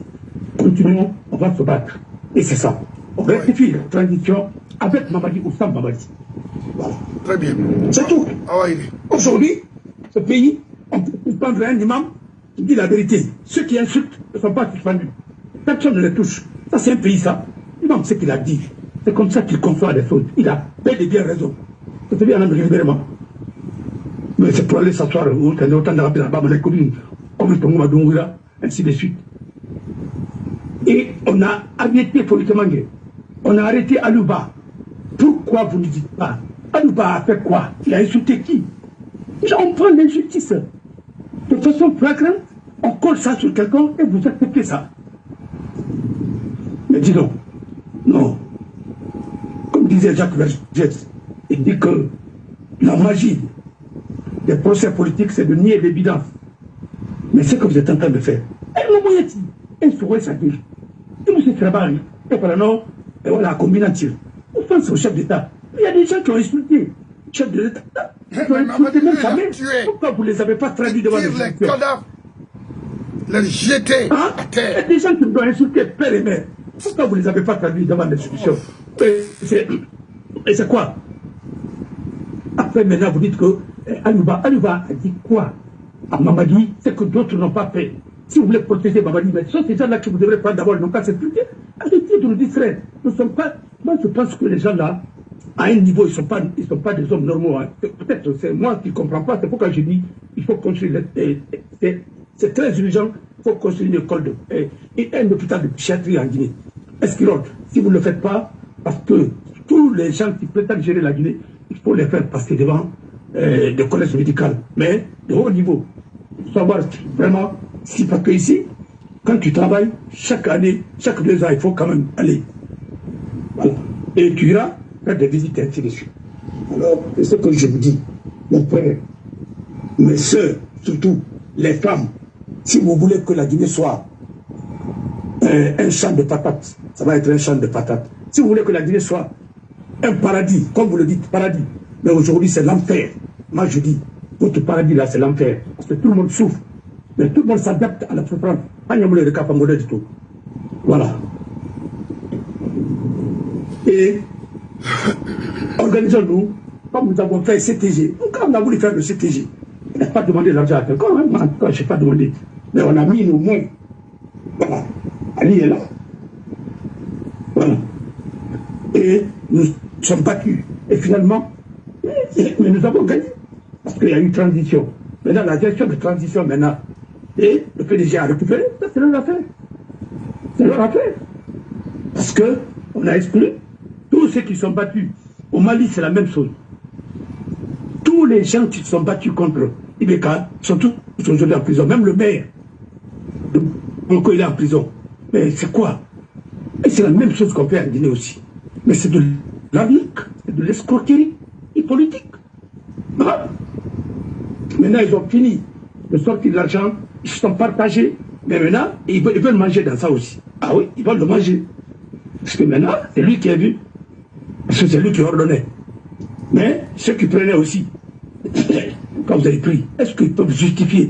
Continuons, on va se battre. Et c'est ça. On rectifie la transition avec Mamadi ou sans Mamadi. Voilà. Très bien. C'est tout. Aujourd'hui, ce pays, on peut prendre un imam qui dit la vérité. Ceux qui insultent ne sont pas suspendus. Personne ne les touche. Ça, c'est un pays, ça. L'imam, ce qu'il a dit. C'est comme ça qu'il conçoit les choses. Il a bel et bien raison. C'est bien, régulièrement. Mais c'est pour aller s'asseoir autant d'arabes là-bas, les communes, comme le Tongo Madongura, ainsi de suite. Et on a arrêté Politemangue. On a arrêté Alouba. Pourquoi vous ne dites pas? Alouba a fait quoi? Il a insulté qui? On prend l'injustice. De façon flagrante, on colle ça sur quelqu'un et vous acceptez ça. Mais dis donc, non. Comme disait Jacques Vergès, il dit que la magie des procès politiques, c'est de nier l'évidence. Mais c'est ce que vous êtes en train de faire. Et ça dit. Et vous êtes travaillé. Et voilà, non. Et voilà, combinature. On pense au chef d'État. Il y a des gens qui ont insulté le chef de l'État. Ils ont insulté même sa mère. Pourquoi vous ne les avez pas traduits devant les gens? Les jeter à terre. Il y a des gens qui ont insulté père et mère. Pourquoi vous ne les avez pas traduits devant l'institution? Et c'est quoi? Après, maintenant, vous dites que Alouba a dit quoi à Mamadi? C'est que d'autres n'ont pas fait. Si vous voulez protéger Mamadi, mais ce sont ces gens-là que vous devrez prendre d'abord, ils n'ont pas s'expliquer. Arrêtez de nous distraire. Nous ne sommes pas. Moi, je pense que les gens-là, à un niveau, ils ne sont pas des hommes normaux. Hein. Peut-être c'est moi qui ne comprends pas. C'est pourquoi je dis il faut construire. C'est très urgent. Il faut construire une école et un hôpital de psychiatrie en Guinée. Esquirol, si vous ne le faites pas, parce que tous les gens qui prétendent gérer la Guinée, il faut les faire passer devant des collèges médicaux, mais de haut niveau. Savoir vraiment, si parce que ici, quand tu travailles, chaque année, chaque 2 ans, il faut quand même aller. Voilà. Et tu iras faire des visites et ainsi de suite. Alors, c'est ce que je vous dis, mon frère, mes soeurs, surtout les femmes, si vous voulez que la Guinée soit un champ de patates, ça va être un champ de patates. Si vous voulez que la Guinée soit un paradis, comme vous le dites, paradis, mais aujourd'hui c'est l'enfer. Moi je dis, votre paradis là c'est l'enfer, parce que tout le monde souffre, mais tout le monde s'adapte à la souffrance. Du tout. Voilà. Et organisons-nous, comme nous avons fait CTG. Quand on a voulu faire le CTG, on n'a pas demandé l'argent à quelqu'un, hein? En tout cas, je n'ai pas demandé. Mais on a mis nos moyens. Voilà. Ali est là. Voilà. Et nous sommes battus. Et finalement, mais nous avons gagné. Parce qu'il y a eu une transition. Maintenant, la gestion de transition, maintenant, et le PDG a récupéré, ça c'est leur affaire. C'est leur affaire. Parce qu'on a exclu tous ceux qui sont battus. Au Mali, c'est la même chose. les gens qui se sont battus contre Ibeka sont tous aujourd'hui en prison. Même le maire, encore il est en prison. Mais c'est quoi? Et c'est la même chose qu'on fait en Guinée aussi. Mais c'est de l'arnaque, c'est de l'escroquerie politique. Ah. Maintenant, ils ont fini de sortir de l'argent, ils se sont partagés, mais maintenant, ils veulent manger dans ça aussi. Ah oui, ils veulent le manger. Parce que maintenant, c'est lui qui a vu, parce que c'est lui qui ordonnait. Mais ceux qui prenaient aussi, quand vous avez pris, est-ce qu'ils peuvent justifier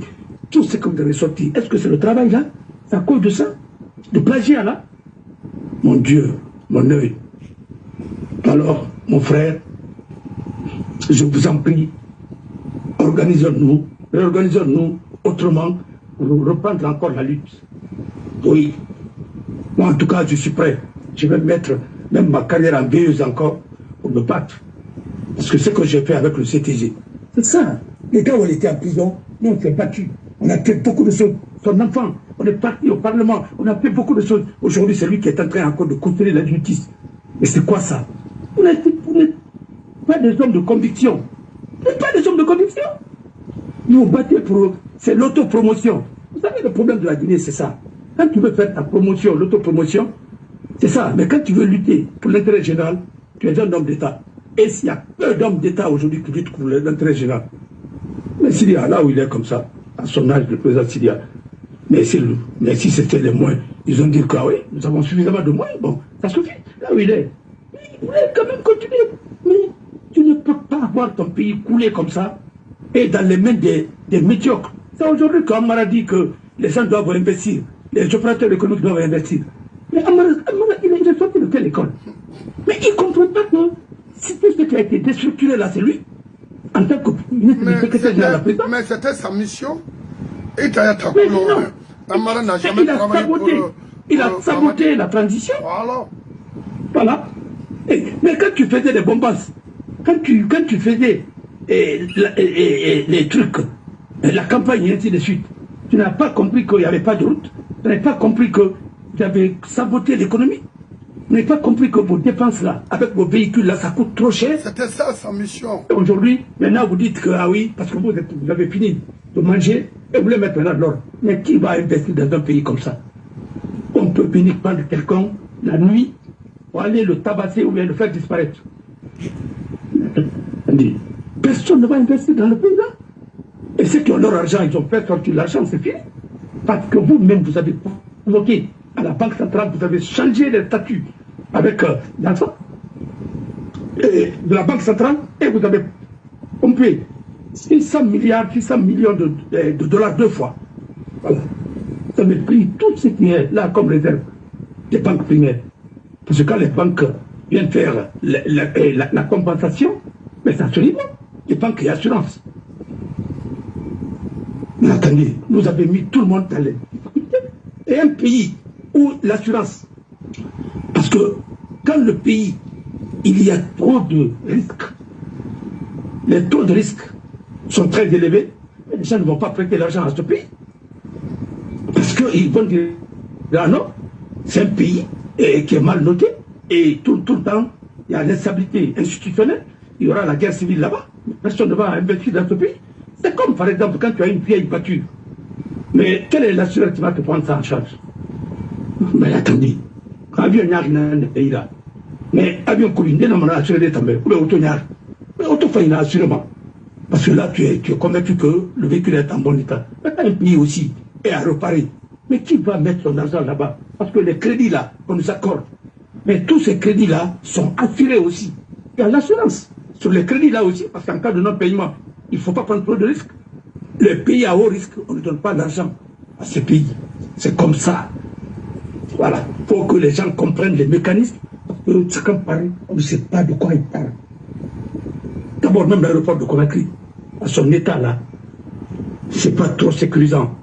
tout ce que vous avez sorti? Est-ce que c'est le travail là? C'est à cause de ça? De plagiat là? Mon Dieu, mon œil. Alors, mon frère, je vous en prie, organisons-nous, réorganisons-nous autrement pour reprendre encore la lutte. Oui. Moi, en tout cas, je suis prêt. Je vais mettre même ma carrière en veilleuse encore pour me battre. Parce que ce que j'ai fait avec le CTG, c'est ça. Les gars où on était en prison, nous on s'est battus. On a fait beaucoup de choses. Son enfant, on est parti au Parlement, on a fait beaucoup de choses. Aujourd'hui, c'est lui qui est en train encore de construire la justice. Et c'est quoi ça? On n'êtes pas des hommes de conviction. Vous n'êtes pas des hommes de conviction. Nous, on battait pour... C'est l'autopromotion. Vous savez, le problème de la Guinée, c'est ça. Quand tu veux faire ta promotion, l'autopromotion, c'est ça. Mais quand tu veux lutter pour l'intérêt général, tu es un homme d'État. Et s'il y a peu d'hommes d'État aujourd'hui qui luttent pour l'intérêt général. Mais Syria, là où il est comme ça, à son âge, le président Syria, mais si c'était les moyens, ils ont dit que oui, nous avons suffisamment de moyens, bon, ça suffit, là où il est. Mais il voulait quand même continuer. Mais tu ne peux pas avoir ton pays coulé comme ça et dans les mains des médiocres. C'est aujourd'hui qu'Amara dit que les gens doivent investir, les opérateurs économiques doivent investir. Mais Amara, il est sorti de quelle école? Mais il ne comprend pas que si tout ce qui a été déstructuré là, c'est lui. En tant que ministre du secrétaire général de la présidence. Mais c'était sa mission. Et Amara n'a jamais travaillé pour... Il a saboté la transition. Voilà. Mais quand tu faisais des bombasses, quand tu faisais les trucs, la campagne et ainsi de suite, tu n'as pas compris qu'il n'y avait pas de route. Tu n'avais pas compris que tu avais saboté l'économie. Vous n'avez pas compris que vos dépenses là, avec vos véhicules là, ça coûte trop cher. C'était ça sa mission. Aujourd'hui, maintenant vous dites que ah oui, parce que vous avez fini de manger et vous voulez mettre maintenant de l'ordre. Mais qui va investir dans un pays comme ça? On peut venir prendre quelqu'un la nuit pour aller le tabasser ou bien le faire disparaître. Personne ne va investir dans le pays là. Et ceux qui ont leur argent, ils ont fait sortir l'argent, c'est fini. Parce que vous-même, vous avez provoqué à la Banque centrale, vous avez changé les statuts avec l'enfant de la Banque centrale et vous avez pompé 600 millions de dollars deux fois. Voilà. Vous avez pris tout ce qui est là comme réserve des banques primaires. Parce que quand les banques viennent faire la compensation, mais ça se livre, les banques et assurances. Mais attendez, vous avez mis tout le monde dans les difficultés. Et un pays où l'assurance, parce que quand le pays, il y a trop de risques, les taux de risque sont très élevés, les gens ne vont pas prêter l'argent à ce pays. Parce qu'ils vont dire, ah non, c'est un pays qui est mal noté, et tout le temps, il y a l'instabilité institutionnelle, il y aura la guerre civile là-bas, personne ne va investir dans ce pays. C'est comme par exemple quand tu as une vieille voiture, mais quel est l'assureur qui va te prendre ça en charge? Mais attendez, avion n'y a rien dans le pays là. Mais avion Covid, il n'a assuré des tombées, ou auto n'y a. Mais auto fait une assurement. Parce que là, tu es convaincu que le véhicule est en bon état. Mais un pays aussi est à reparer. Mais qui va mettre son argent là-bas? Parce que les crédits là, qu'on nous accorde, mais tous ces crédits là sont assurés aussi. Il y a l'assurance sur les crédits là aussi, parce qu'en cas de non-paiement, il ne faut pas prendre trop de risques. Les pays à haut risque, on ne donne pas d'argent à ces pays. C'est comme ça. Voilà. Il faut que les gens comprennent les mécanismes. Chacun parle, on ne sait pas de quoi il parle. D'abord, même l'aéroport de Conakry, à son état là, c'est pas trop sécurisant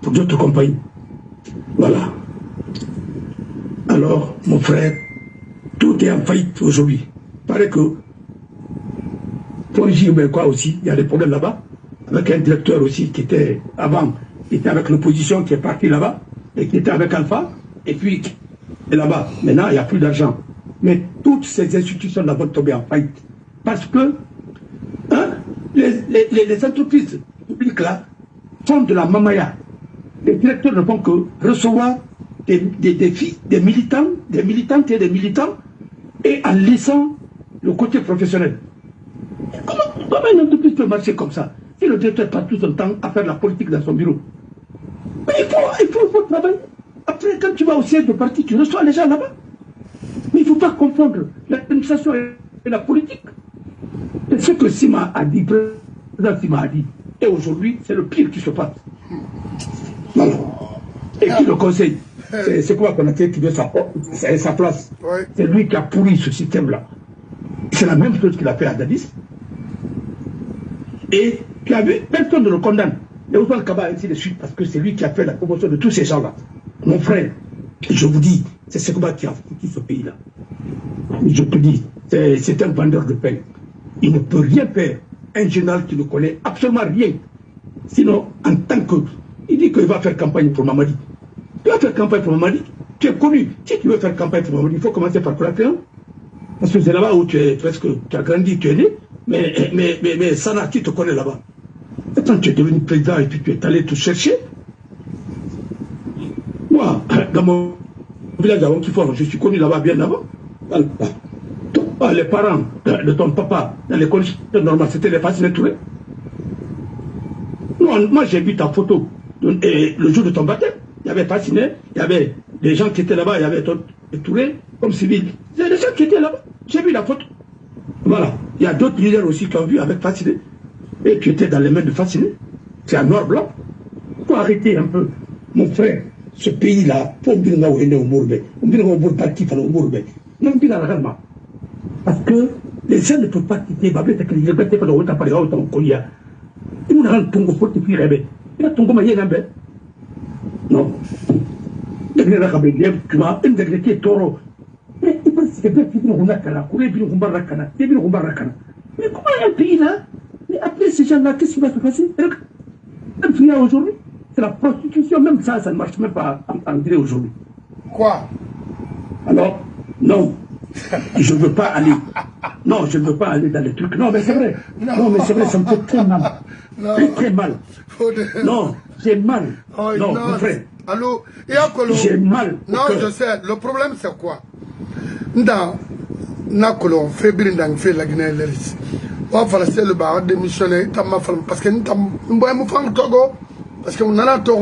pour d'autres compagnies. Voilà. Alors, mon frère, tout est en faillite aujourd'hui. Il paraît que, pour J, mais quoi aussi, il y a des problèmes là-bas, avec un directeur aussi qui était avant, qui était avec l'opposition, qui est parti là-bas, et qui était avec Alpha, et puis, et là-bas, maintenant, il n'y a plus d'argent. Mais toutes ces institutions là vont tomber en faillite. Parce que, hein, les les entreprises publiques là font de la mamaya. Les directeurs ne font que recevoir des militants, des militantes et des militants, et en laissant le côté professionnel. Comment une entreprise peut marcher comme ça? Si le directeur passe tout son temps à faire la politique dans son bureau. Mais il faut travailler. Après, quand tu vas au siège de parti, tu reçois les gens là-bas. Mais il ne faut pas confondre l'administration et la politique. C'est ce que Sima a dit, le président Sima a dit. Et aujourd'hui, c'est le pire qui se passe. Voilà. Et qui le conseille? C'est quoi qu'on a fait qui veut sa place? Ouais. C'est lui qui a pourri ce système-là. C'est la même chose qu'il a fait à Dadis. Et personne ne le condamne. Et Ousmane Kaba, ainsi de suite, parce que c'est lui qui a fait la promotion de tous ces gens-là. Mon frère, je vous dis, c'est ce combat qui a foutu ce pays-là. Je te dis, c'est un vendeur de pain. Il ne peut rien faire. Un général qui ne connaît absolument rien. Sinon, en tant que... Il dit qu'il va faire campagne pour Mamadi. Tu vas faire campagne pour Mamadi. Tu es connu. Si tu veux faire campagne pour Mamadi, il faut commencer par Kouratéan. Parce que c'est là-bas où tu as grandi, tu es né. Mais Sana, qui te connaît là-bas? Attends, tu es devenu président et puis tu es allé te chercher. Moi, dans mon village avant Kifon, je suis connu là-bas bien avant. Les parents de ton papa, dans les conditions normales, c'était les Fascinés Touré. Moi, j'ai vu ta photo le jour de ton baptême. Il y avait Fasciné, il y avait des gens qui étaient là-bas, il y avait Touré comme civil. Il y a des gens qui étaient là-bas. J'ai vu la photo. Voilà. Il y a d'autres leaders aussi qui ont vu avec Fasciné. Et tu étais dans les mains de Fasciné. C'est un noir blanc. Il faut arrêter un peu. Mon frère, ce pays-là, il faut dire que nous sommes au Mourbe. On dit que nous sommes partis au Mourbe. Non, on dit là, parce que les gens ne peuvent pas quitter. Ils ne peuvent pas quitter. Ils ne peuvent pas quitter. Ils ne peuvent pas quitter. Non. Tu vois, une des qui est taureau. Mais il faut que tu mais comment un pays là? Mais après ces gens-là, qu'est-ce qui va se passer? Aujourd'hui, c'est la prostitution, même ça ne marche même pas en Guinée aujourd'hui. Quoi? Alors, non, je ne veux pas aller. Non, je ne veux pas aller dans les trucs. Non, mais c'est vrai. Non, mais c'est vrai, ça me fait très mal. Très mal. Non, j'ai mal. Oh, non, mon frère. Allô? J'ai mal. Non, je sais. Le problème, c'est quoi? Dans Nakolo, février, dans la Guinée, on va faire le bar démissionner, parce que nous avons fait Togo, parce qu'on a en train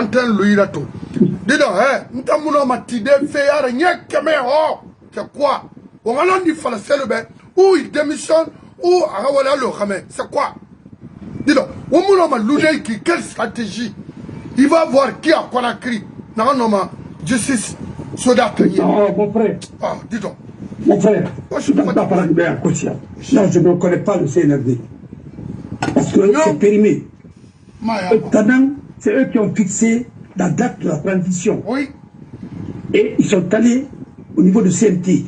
de lui tout. Dis donc, nous avons fait rien que c'est quoi? On a dit faire le bar, ou il démissionne, ou voilà le ramène. C'est quoi? Dis donc, on a l'ouné qui, quelle stratégie? Il va voir qui a Conakry. Non, justice, soldat. Non, mon frère. Ah, dis donc. Mon frère, je ne peux pas parler de Kosia. Non, je ne connais pas le CNRD. Parce que c'est périmé. C'est eux qui ont fixé la date de la transition. Oui. Et ils sont allés au niveau de CNT.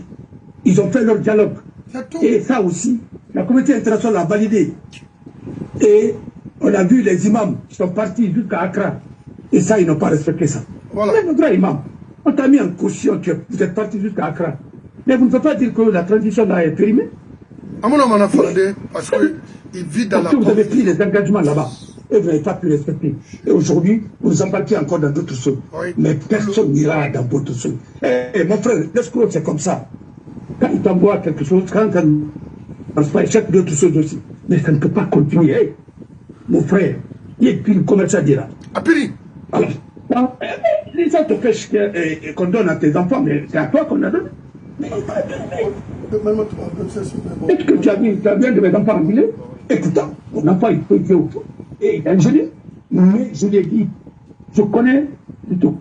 Ils ont fait leur dialogue. Et ça aussi, la communauté internationale a validé. Et on a vu les imams qui sont partis jusqu'à Accra. Et ça, ils n'ont pas respecté ça. Voilà. Mais notre imam, on t'a mis en caution, vous êtes partis jusqu'à Accra. Mais vous ne pouvez pas dire que la transition là est périmée. Parce qu'il vit dans la... Parce que vous avez pris les engagements là-bas. Et vous n'avez pas pu respecter. Et aujourd'hui, vous embarquez encore dans d'autres choses. Oui. Mais personne n'ira dans d'autres choses. Et mon frère, l'escroc, c'est comme ça. Quand il t'envoie quelque chose, quand il cherche d'autres choses aussi. Mais ça ne peut pas continuer. Hey, mon frère, il est pile commerçant dira. Apiri. Alors, les gens te pêchent qu'on donne à tes enfants, mais c'est à toi qu'on a donné. Est-ce que tu as bien de mes enfants en Guinée? Écoute, mon enfant, il peut être au fond. Et il est ingénieur. Mais je l'ai dit, je connais plutôt.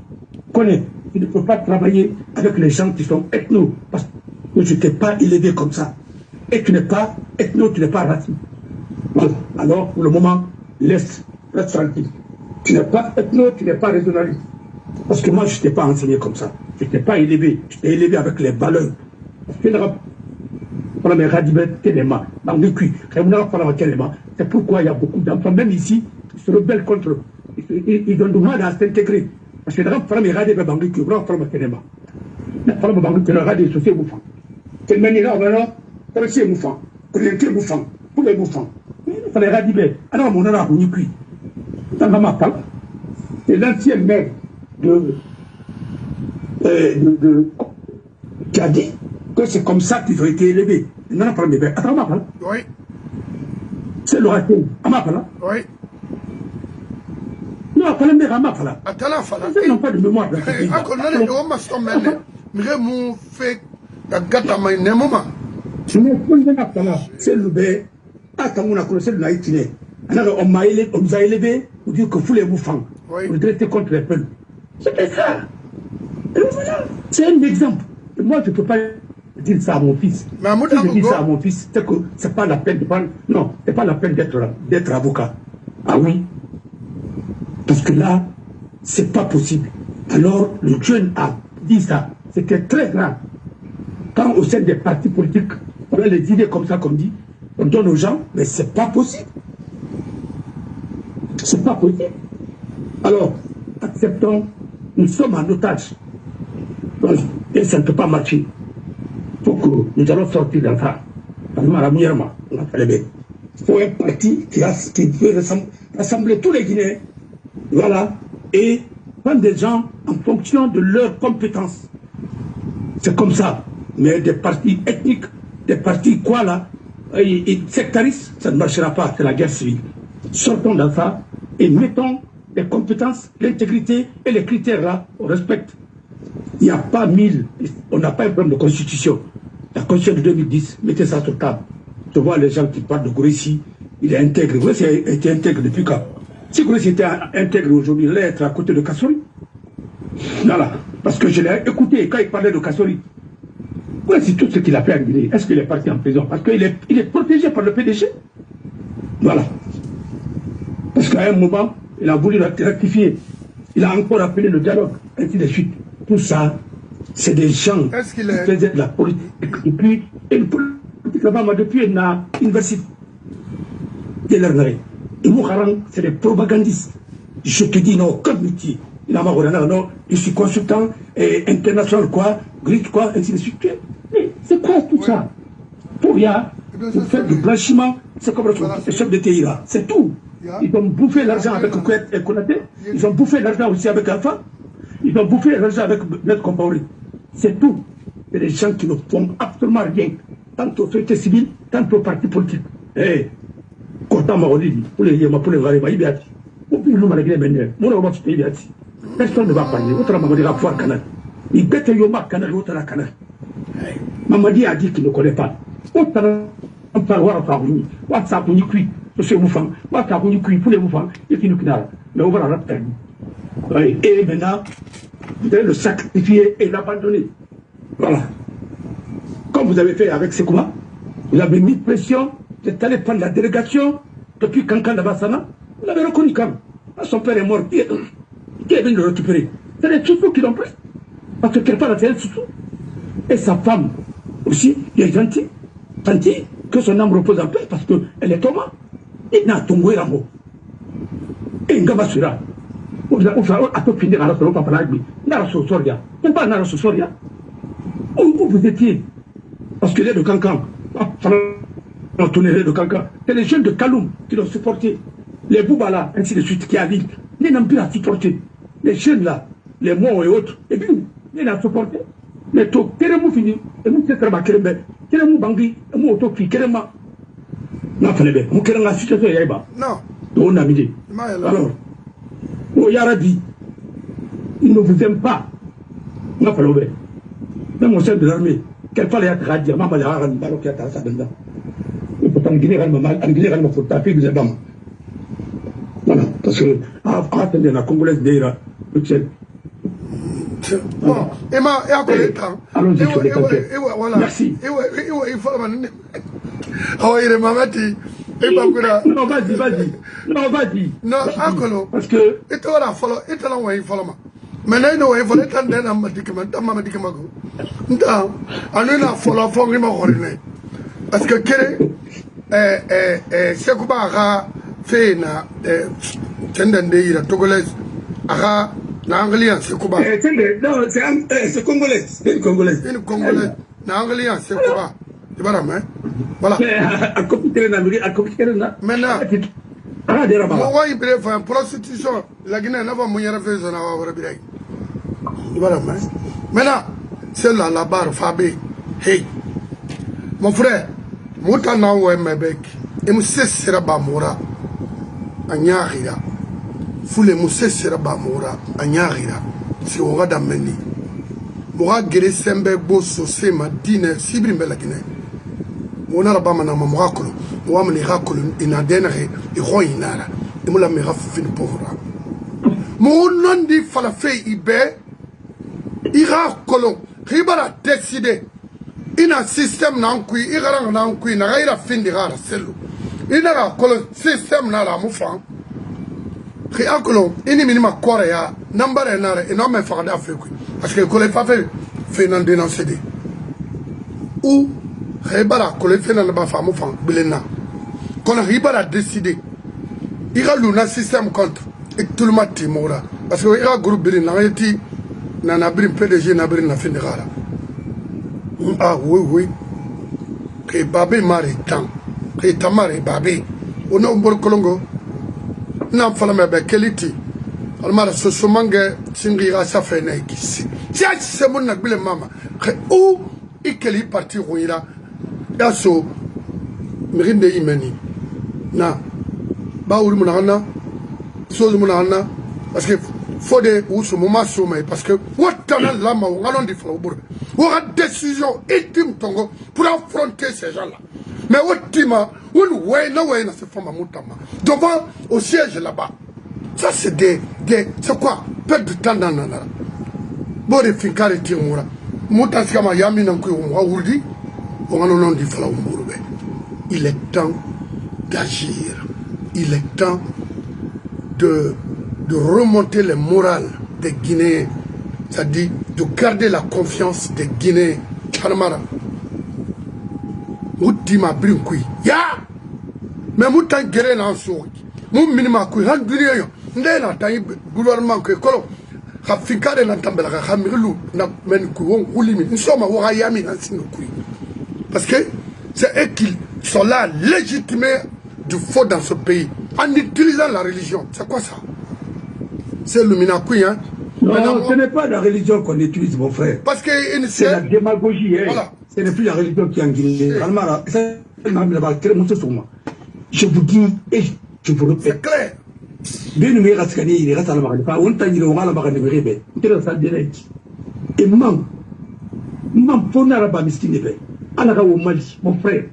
Tu ne peux pas travailler avec les gens qui sont ethno. Parce que je ne t'ai pas élevé comme ça. Et tu n'es pas ethno, tu n'es pas raciste. Voilà. Alors, pour le moment, reste tranquille. Tu n'es pas ethno, tu n'es pas régionaliste. Parce que moi, je ne t'ai pas enseigné comme ça. Je ne t'ai pas élevé. Je t'ai élevé avec les valeurs. C'est pourquoi il y a beaucoup d'enfants, même ici, qui se rebellent contre eux. Ils ont du mal à s'intégrer. Parce que les enfants ne regardent pas Bangui, ils regardent pas Bangui. Les enfants Bangui, ils regardent les sociétés bouffants. C'est le même là, voilà, c'est le bouffant, c'est le bouffant, pour les bouffants. Mais fallait radiber. Alors, mon a cuit. Dans ma parole, c'est l'ancien maire qui a dit que c'est comme ça qu'ils ont été élevés. Non, non, mais attends, ma parole. Oui. C'est l'orateur. À ma parole. Oui. Non, pas le maire à ma parole. Attends, la fala. Ils n'ont pas de mémoire. Encore, non, on m'a stoppé. Mais mon fait, la gâte à ma némoma. C'est le bé. Attends, on a connu le naïtine. Alors, on nous a élevés pour dire que vous les bouffants. Vous traitez contre les peuples. C'était ça. Et voilà. C'est un exemple. Et moi, je ne peux pas dire ça à mon fils. Mais si je dis ça à mon fils, c'est que ce n'est pas la peine de prendre. Non, ce n'est pas la peine d'être avocat. Ah oui. Parce que là, ce n'est pas possible. Alors, le jeune a dit ça. C'était très grave. Quand au sein des partis politiques, on a les idées comme ça, comme dit, on donne aux gens, mais ce n'est pas possible. C'est pas possible. Alors, acceptons, nous sommes en otage. Et ça ne peut pas marcher. Il faut que nous allons sortir de ça. Il faut un parti qui peut rassembler tous les Guinéens. Voilà. Et prendre des gens en fonction de leurs compétences. C'est comme ça. Mais des partis ethniques, des partis quoi là, et sectaristes, ça ne marchera pas. C'est la guerre civile. Sortons de ça et mettons les compétences, l'intégrité et les critères là, on respecte. Il n'y a pas 1000, on n'a pas un problème de constitution. La constitution de 2010, mettez ça sur table. Je vois les gens qui parlent de Gouressi, il est intègre. Gouressi a été intègre depuis quand? Si Gouressi était intègre aujourd'hui, il allait être à côté de Kassori. Voilà. Parce que je l'ai écouté quand il parlait de Kassori. Gouressi, tout ce qu'il a fait en Guinée, est-ce qu'il est parti en prison? Parce qu'il est protégé par le PDG. Voilà. Parce qu'à un moment, il a voulu rectifier. Il a encore appelé le dialogue, ainsi de suite. Tout ça, c'est des gens qui faisaient de la politique depuis, et une politique là-bas, depuis une université de l'Arnaré. Et Mouharan, c'est des propagandistes. Je te dis non, comme métier. Il a marre, non, je suis consultant et international, quoi, gris, quoi, ainsi de suite. Mais c'est quoi tout ça? Pour rien, vous faites du blanchiment, c'est comme le chef de TI là, c'est tout. Ils ont bouffé l'argent avec Kouet et Konaté. Ils ont bouffé l'argent aussi avec Alpha. Ils ont bouffé l'argent avec Maître Compaoré. C'est tout. C'est des gens qui ne font absolument rien. Tant aux sociétés civiles, tant aux partis politiques. Eh, Korta Maoli, pour les Yéma, pour les Varema, il y a personne ne va parler. Autre Mamadi va voir Canal. Il bête Yoma Canal, autre la Canal. Mamadi a dit qu'il ne connaît pas. Autre on parle à Farouni. WhatsApp, on y cuit. Je moufant, moi t'as voulu cuire pour les moufants, et qui nous knarre. Mais on va la rappeler. Et maintenant, vous allez le sacrifier et l'abandonner. Voilà. Comme vous avez fait avec Sekouba, vous avez mis pression, vous êtes allé prendre la délégation depuis Kankan de Bassana, vous l'avez reconnu quand son père est mort, qui est venu le récupérer? C'est les Soussous qui l'ont pris. Parce que quelque part, c'est un Soussou. Et sa femme aussi, il est gentil, que son âme repose en paix parce qu'elle est tombée. Et n'a tombé la mort. Et il va se faire. On peut finir à la solo, papa, n'a la sosoria. On pas la sosoria. Où vous étiez? Parce que les de Cancan, on tournait les de Cancan. C'est les jeunes de Kaloum qui l'ont supporté. Les Boubala, ainsi de suite, qui arrivent. Ils n'ont plus à supporter. Les jeunes là, les Mots et autres, et puis, ils n'ont supporté. Mais tout, Keremou fini, et nous, c'est très Keremou, Keremou Bangui, et nous, Otoki, Kerema. Non, on a mis. Alors, oh Yarabi, il ne vous aime pas. Non, pas l'obé. Même au sein de l'armée, quel fallait être à dire, maman, il y a un ballon qui a ta ça dedans. Et pourtant, Guinée, elle m'a fait taper, vous êtes dans. Voilà, parce que, attendez, la Congolaise d'Ira, le tchèque. Bon, et après le temps. Allons-y sur les calculs. Merci. Il faut oh, il est mamati. Non, vas-y. Non, vas-y. Non, Ankolo. Parce que. Et toi, là, follow, et toi, là, il follow. Mais là, il faut le temps d'un amadikama, d'un mamadikama. Nta, anu na follow, faut que je me parce que, Sekouba a fait na, Tendende, il a togolaise, a l'anglais, Sekouba. Non, c'est congolais. C'est une congolaise. Une congolaise, l'anglais, Sekouba. Tu vois, voilà. Maintenant, moi, il peut faire une prostitution. La Guinée n'a pas moyen de faire ça. Tu vois, maintenant, c'est là, la barre, Fabé. Hey, mon frère, Mouta Naoué Mebek, et Moussé Seraba Moura, Anyarira. Foule Moussé Seraba Moura, Anyarira. Si on va d'amener. Moura Gere Sembe Bosso Sema Dine Sibrim la Guinée. Mon arabama na mamuakolo, moi me rakolo inadenere, iroinara, et moula me rafin pauvre. Mon nom dit falafé ibe, ira colon, ribara décidé. Il a un système nankui, il a un nankui, il a fin de rara cello. Il a un colon système na la moufan. Ria colon, il n'y minima korea, number enare, et non me faire d'Afrique. Parce que le collègue fait un dénoncé. Ou Ribara, quand le fait dans le bafamou fan, Bilena. Quand Ribara décidé, il y a un système contre, et tout le monde est mort. Parce qu'il y a un groupe de gens qui n'ont pas PDG, n'a pas de fin de rara. Ah oui. Que Babé Mari tant, que Tamari Babé. On a un bon colongo. N'a pas la même qualité. Almara Sosomangue, Singira Safene, qui c'est mon nagule mama. Où est-ce parti Rouira? Yaso mirinde imeni na ba uri munana so munana parce que faut de ou ce moment sommeil parce que watana lama ngalo ndi flo burbe ou a décision ultime tongo pour affronter ces gens là mais otima ou ouais na se forme mutama devant au siège là-bas ça c'est c'est quoi perdre du temps dans nana bo de finkare timura mutaskama yami nan ko wurdi. Il est temps d'agir. Il est temps de remonter le moral des Guinéens. C'est-à-dire de garder la confiance des Guinéens. Moutima Brinkui. Ya! Mais Moutan Guéré n'en sourit. Mon minima kui, Randunia, Ndena, Taïb, gouvernement, que Kolo, Rafikade n'entambela, Ramirou, Namenkou, Oulimi, nous sommes à Warayami, Nansinokui. Parce que c'est eux qui sont là légitimés du faux dans ce pays en utilisant la religion. C'est quoi ça? C'est le Minakoui, hein? Non, ce n'est pas la religion qu'on utilise, mon frère. Parce que c'est la démagogie, hein? Voilà. Ce n'est plus la religion qui est en Guinée. Je vous dis et je vous répète. C'est clair. Et mon Mali, mon frère,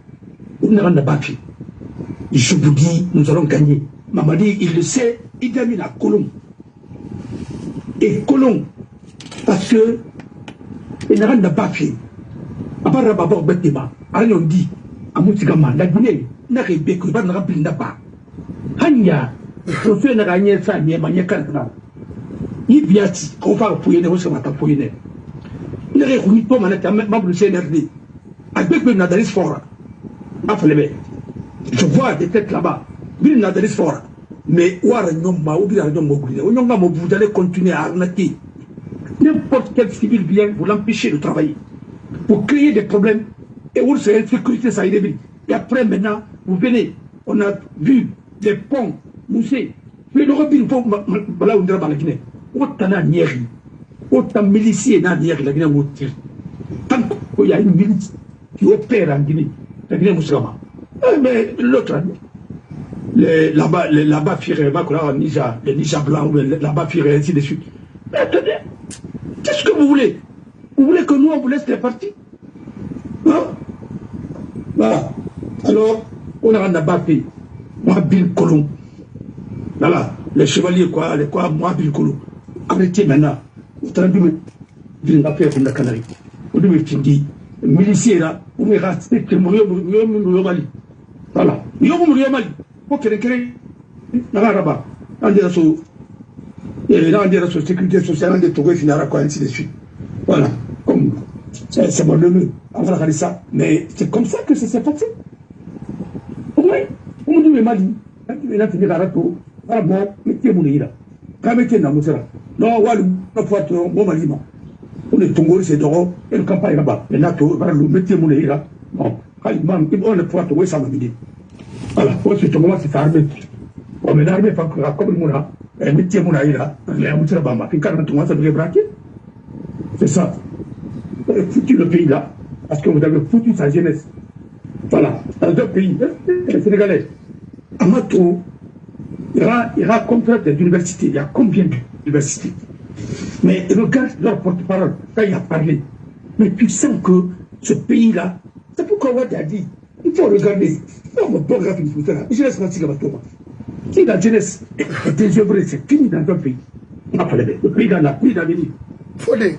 je vous dis, nous allons gagner. Mamadi, il le sait, il a mis la colombe. Et colombe, parce que il n'a pas fait. À part Rababor Betima, on dit, à Moutigama, la Guinée, n'a pas pu pas n'a pas. Hanya, je fais une gagnée, ça, il y a manière calcula. Il vient, on va appuyer les ressources à appuyer. Il n'y a rien pour le CNRD. Avec le Nadaris Fora, je vois des têtes là-bas, le Nadaris Fora, mais vous allez continuer à arnaquer. N'importe quel civil vient vous l'empêcher de travailler, pour créer des problèmes, et vous serez sécurité, ça y est. Et après, maintenant, vous venez, on a vu des ponts, moussés, mais le rebine, voilà où on est dans la Guinée. Autant de nieri, autant de miliciens dans la Guinée, tant qu'il y a une milice qui opère en Guinée, la Guinée musulmane. Mais l'autre, là-bas, firé, les Nija blancs, là-bas, firé, ainsi de suite. Mais attendez, qu'est-ce que vous voulez? Vous voulez que nous, on vous laisse les partis? Hein? Voilà. Alors, on a là-bas fait, moi, Bill Colomb. Voilà, les chevaliers, moi, Bill Colomb. Arrêtez maintenant. Vous avez dit, vous avez fait comme la Canarie. Vous devez finir. Miliciens là, vous me restez que Mali. Voilà. Mali. Pour que les créés, là-bas, on dirait sur sécurité sociale, on dirait finira quoi, ainsi de suite. Voilà. Comme c'est bon le mieux. On va regarder ça. Mais c'est comme ça que ça s'est passé. Oui. On dit Mali. Quand tu viens finir à Rato, voilà, bon, mettez mon là. Quand mettez dans mon sera. Non, voilà, on va faire bon Mali. On est Tongo, c'est d'or, et le campagne là-bas. Et là, tu vas le mettre mon là. Bon, on ne pourra trouver ça, voilà, ensuite on commence à s'armer. On met l'armée, comme Mouna, un métier Mouna, il a, c'est ça. Vous avez foutu le pays là, parce que vous avez foutu sa jeunesse. Voilà, dans deux pays, les Sénégalais. Amato, il y aura combien d'universités? Il y a combien d'universités? Mais regarde leur porte-parole, quand il a parlé. Mais tu sens que ce pays-là, c'est pourquoi Wadi a dit, il faut regarder. Non, mon bon graphique, je laisse ma tigre à toi. Si la jeunesse est désœuvrée, c'est fini dans un pays. Le pays dans la pluie d'avenir. Fodé.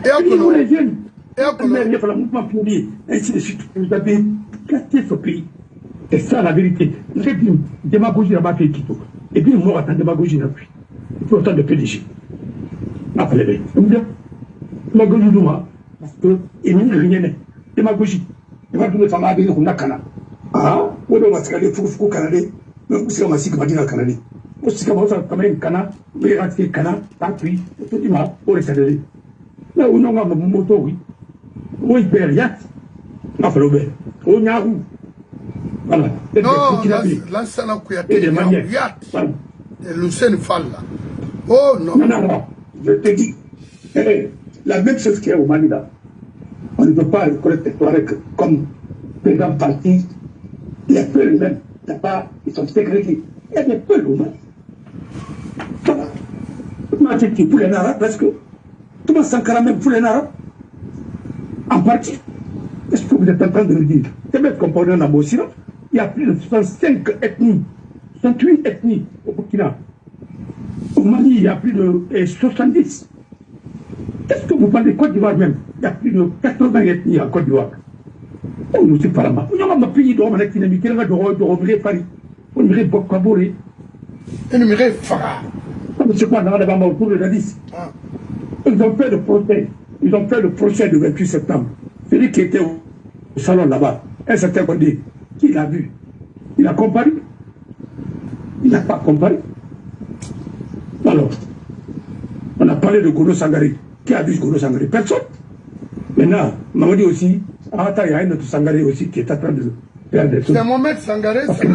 Et pour les jeunes, il y a le mouvement pionnier, ainsi de suite. Vous avez gâté ce pays. C'est ça la vérité. Vous savez, démagogie n'a pas fait Quito. Et puis, moi, attends, démagogie n'a plus. Il faut autant de PDG. Appelez-le. Démagogie d'Ouma. Parce que, il n'y a rien. Démagogie. Démagogie, ça m'a dit qu'on a Kana. Ah, on va se regarder Foukou Canadien. Mais vous savez, on va se regarder Canadien. Vous savez, on va se regarder Kana. Vous allez regarder Kana. Tapui. Tout le monde. Pour les salariés. Là où on a mon moto, oui. Oui, Bériat. Appelez-le. On y a où? Voilà. Non, là, ça n'a pas été de manière. Et Lucien Fall là. Oh non. Non. Je te dis, la même chose qu'il y a au Mali là. On ne peut pas reconnaître comme président parti. Les peuples même, ils sont ségrégés. Il y a des peuples au Mali. Voilà. Comment tu pour les Arabes parce que Thomas Sankara même pour les Arabes. En partie. Qu'est-ce que vous êtes en train de nous dire? C'est même qu'on parle en Abossina. Il y a plus de 65 ethnies, 68 ethnies au Burkina. Au Mali, il y a plus de 70. Qu'est-ce que vous parlez de Côte d'Ivoire même? Il y a plus de 80 ethnies en Côte d'Ivoire. On nous sait pas là-bas. On a un pays d'homme avec une amitié, on a de Paris. On irait Bokaboré. On irait Farah. C'est quoi, on a d'abord autour de la liste. Ils ont fait le procès. Ils ont fait le procès du 28 septembre. Celui qui était au salon là-bas, un certain Condé, qui l'a vu? Il a comparé? Il n'a pas comparé. Alors, on a parlé de Gono Sangari. Qui a vu Gono Sangari? Personne. Maintenant, Mamadi aussi, il y a un autre Sangari aussi qui est en train de faire des choses. C'est Mohamed Sangaré. Parce que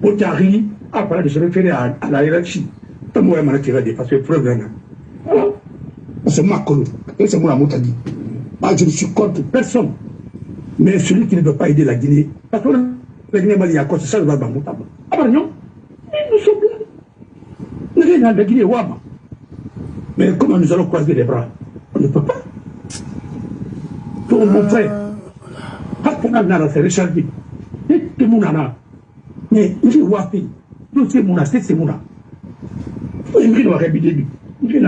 Otari a parlé de se référer à la hiérarchie. Pas moi, je m'en parce que preuve là. Voilà. C'est Makolo. C'est moi, Moutadi. Moi, je ne suis contre personne. Mais celui qui ne veut pas aider la Guinée, parce que la Guinée Mali a cause ça, le Baba Moutaba. Ah ben non, nous sommes là. Nous sommes dans la Guinée Wama. Mais comment nous allons croiser les bras? On ne peut pas. Pour mon frère, Hakana Nara, c'est Richard Guy. C'est mon nana. Mais il est Wafi. Nous, c'est mon assiette, c'est mon nana. Il me dit, il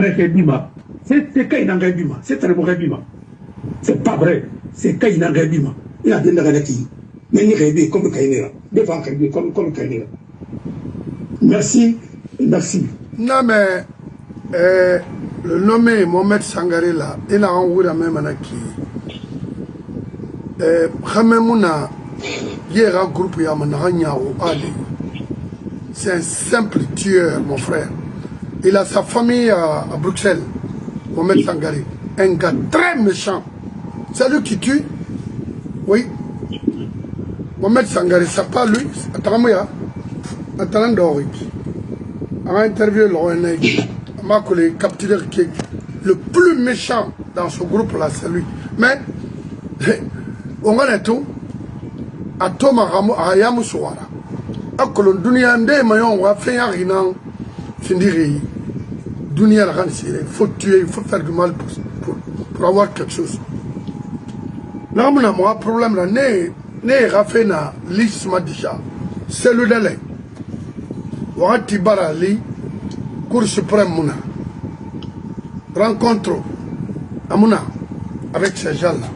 c'est Kaïnan Rebima. C'est très bon Rebima. C'est pas vrai. C'est Kaïnan Rebima. Il a donné la qui. Mais il rêve comme Kaïnera. Devant Kaïnera, comme Kaïnera. Merci. Merci. Non, mais le nommé Mohamed Sangaré là, il a envoyé la même anaki. Khamemouna, il y a un groupe Ali. C'est un simple tueur, mon frère. Il a sa famille à Bruxelles, Mohamed Sangaré. Un gars très méchant. C'est lui qui tue. Oui. Mohamed Sangaré, c'est pas lui. Attends, attends, on a interviewé l'ONG. Le capitaine qui est le plus méchant dans ce groupe-là, c'est lui. Mais, on a tout. À Thomas Ramo, à Yamousouara. À Colon Dunia, Ndemayon, on a fait un rinan. Findiri. Dunia, il faut tuer, il faut faire du mal pour avoir quelque chose. Là, on a un problème là. Né Rafena, l'isma déjà. C'est le délai. Wati Barali, Cour suprême Mouna. Rencontre à Mouna avec ces gens-là.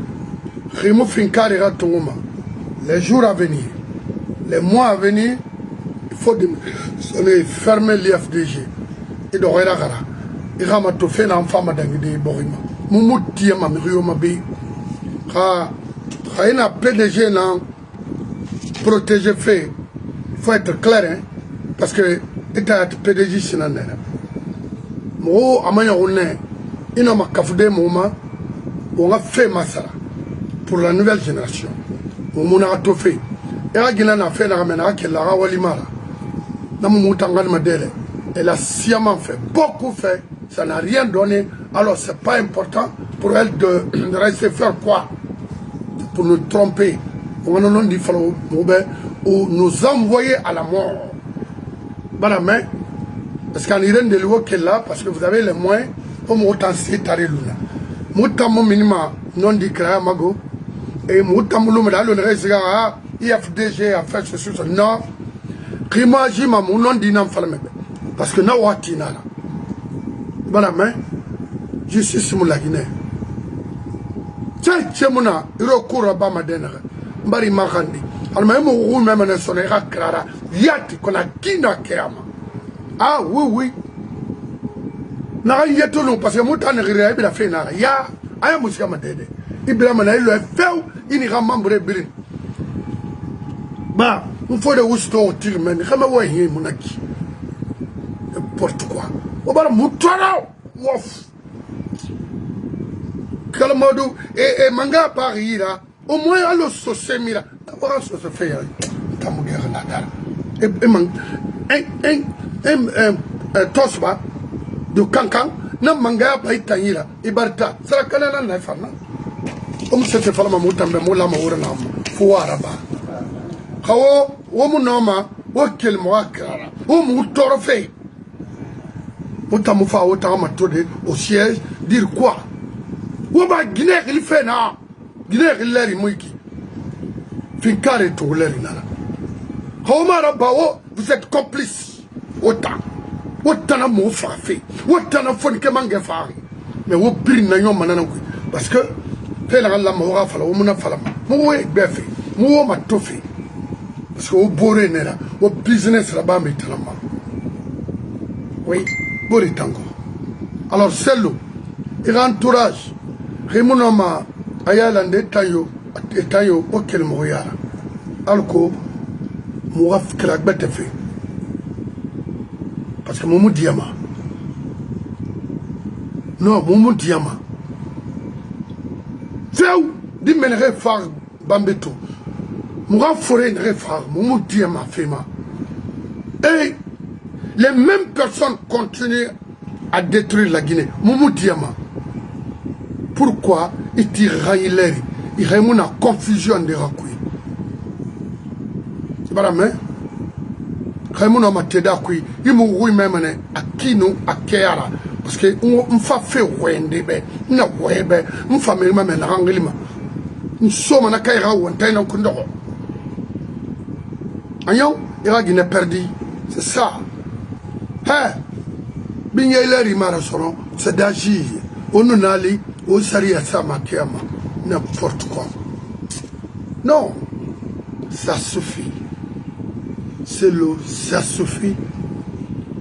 Rimo Finkari Ratunguma. Les jours à venir, les mois à venir, il faut fermer l'IFDG. Et de Rera. Il va me faire un femme d'Angidi Borima. Moumouti ma Mirio Mabi. Il y a un PDG nan protégé fait. Il faut être clair, hein, parce que l'État est PDG sinanera. Mo amanya one ina makafude moma on a fait Massara pour la nouvelle génération. On a tout fait. Et la Guinée a fait la ramena qui la Rawalimara. Elle a sciemment fait, beaucoup fait, ça n'a rien donné. Alors c'est pas important pour elle de rester faire quoi? Pour nous tromper. On a dit ou nous envoyer à la mort. Voilà, mais parce qu'en Iran de l'eau qu'elle là, parce que vous avez les moyens, comme autant c'est taré luna. Moutam minima non dit créa mago et moutam lumada le reste IFDG a fait ceci non. Krima jima mon non dit non falme parce que na watina là. Voilà, mais justice mon la Guinée. Tiens mona recours ba madena mbari makandi. Alors même au même ne sonnera clara yati qu'on a kina keama. Ah oui. Na yeto non parce que mutane riya bi la fe na ya aya musika madede. Ibrahim na ilo feu ini ramambre birin. Bah, il faut de ousto tir men xama way hi munaki. N'importe quoi. O bara mutara wof. Kalmodo et manga Paris là, au moins allo sosemira. D'abord ça se fait tamugera la dara. Et man tosba de kankan na manga ba itanyira ibarta sara kana na fana. Comme c'était fala mutambe mola ma wora na fuara ba. Kawo wo mu noma wo kelmo akara. Wo mu torofe. Mutamufa wo tama tode au siège dire quoi? Woba Guinée il fait na Guinée il l'eri muiki finkare to l'eri nana Homara bawo vous êtes complices autant na mo fafe autant na fon ke mange faari mais wo piri na nyoma nana ko parce que fait la mo ga fala wo muna fala mo wo befe mo wo ma tofi parce que wo boré nera wo business la ba metalama oui bori tango alors cello il entourage Rimunoma ayalande tayo okel moyara alko mouraf krak betefe parce que momu diama non momu diama feu di menere far bambeto mouraf forêt ne far momu diama fema et les mêmes personnes continuent à détruire la Guinée momu diama. Pourquoi il tire Raïleri? Il y a une confusion de Rakui. C'est pas la main. Il y a une mateda qui il m'a même à Kino, à Kéara. Parce que on fait Wende, on a Webe, on fait même un Ranglima. Nous sommes à Kaira ou un Taïna Kundoro. Ayon, il y a une perdu. C'est ça. Hein? Bignaileri Marasoron, c'est d'agir. On a allé. Au Saria Samakiama, n'importe quoi. Non, ça suffit. C'est l'eau, ça suffit.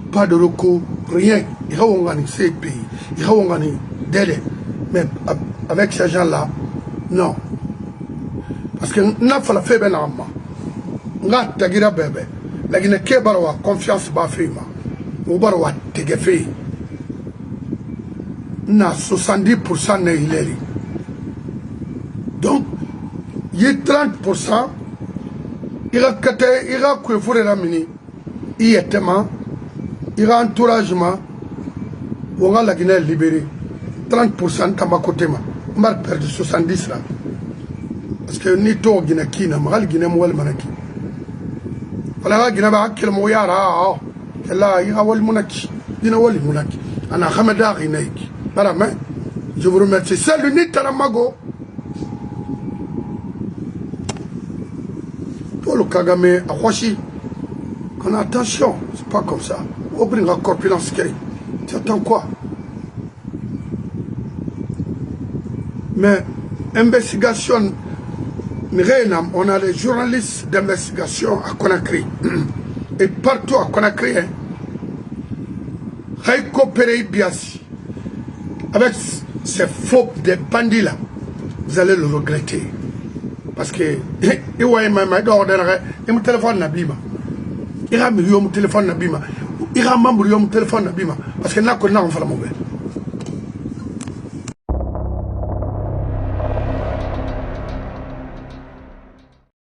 Pas de recours, rien. Il y a un ces pays, il y a un délai. Mais avec ces gens-là, non. Parce que n'a pas la fait ben amma. N'a tagira bébé. La Guinée qui a confiance bafima. Ou barwa tegefe. Na 70% ne ileri. Donc, il y a 30%, il y a que vous ramini, il y a tellement, il y a entouragement, on a la Guinée libérée. 30% tabac-côté-ma, on va perdre 70 là. Parce que ni to Guinée qui n'a pas Guinée mouel manaki. Voilà la Guinée va quel moyara, là il y a wal monaki, il y a wal monaki, on a Hamada Rineiki. Voilà, mais je vous remercie. C'est l'unité Taramago. Pour le Kagame à Washi, qu'on a attention, c'est pas comme ça. On bring la corpulence. Tu attends quoi? Mais investigation, on a les journalistes d'investigation à Conakry. Et partout à Conakry, il coopérer Biassi. Avec ces faux des bandits là, vous allez le regretter. Parce que, il voyait même, il me téléphone Nabima. Il a mis mon téléphone Nabima. Il a membre mon téléphone Nabima. Parce que là, on a fait la mauvaise.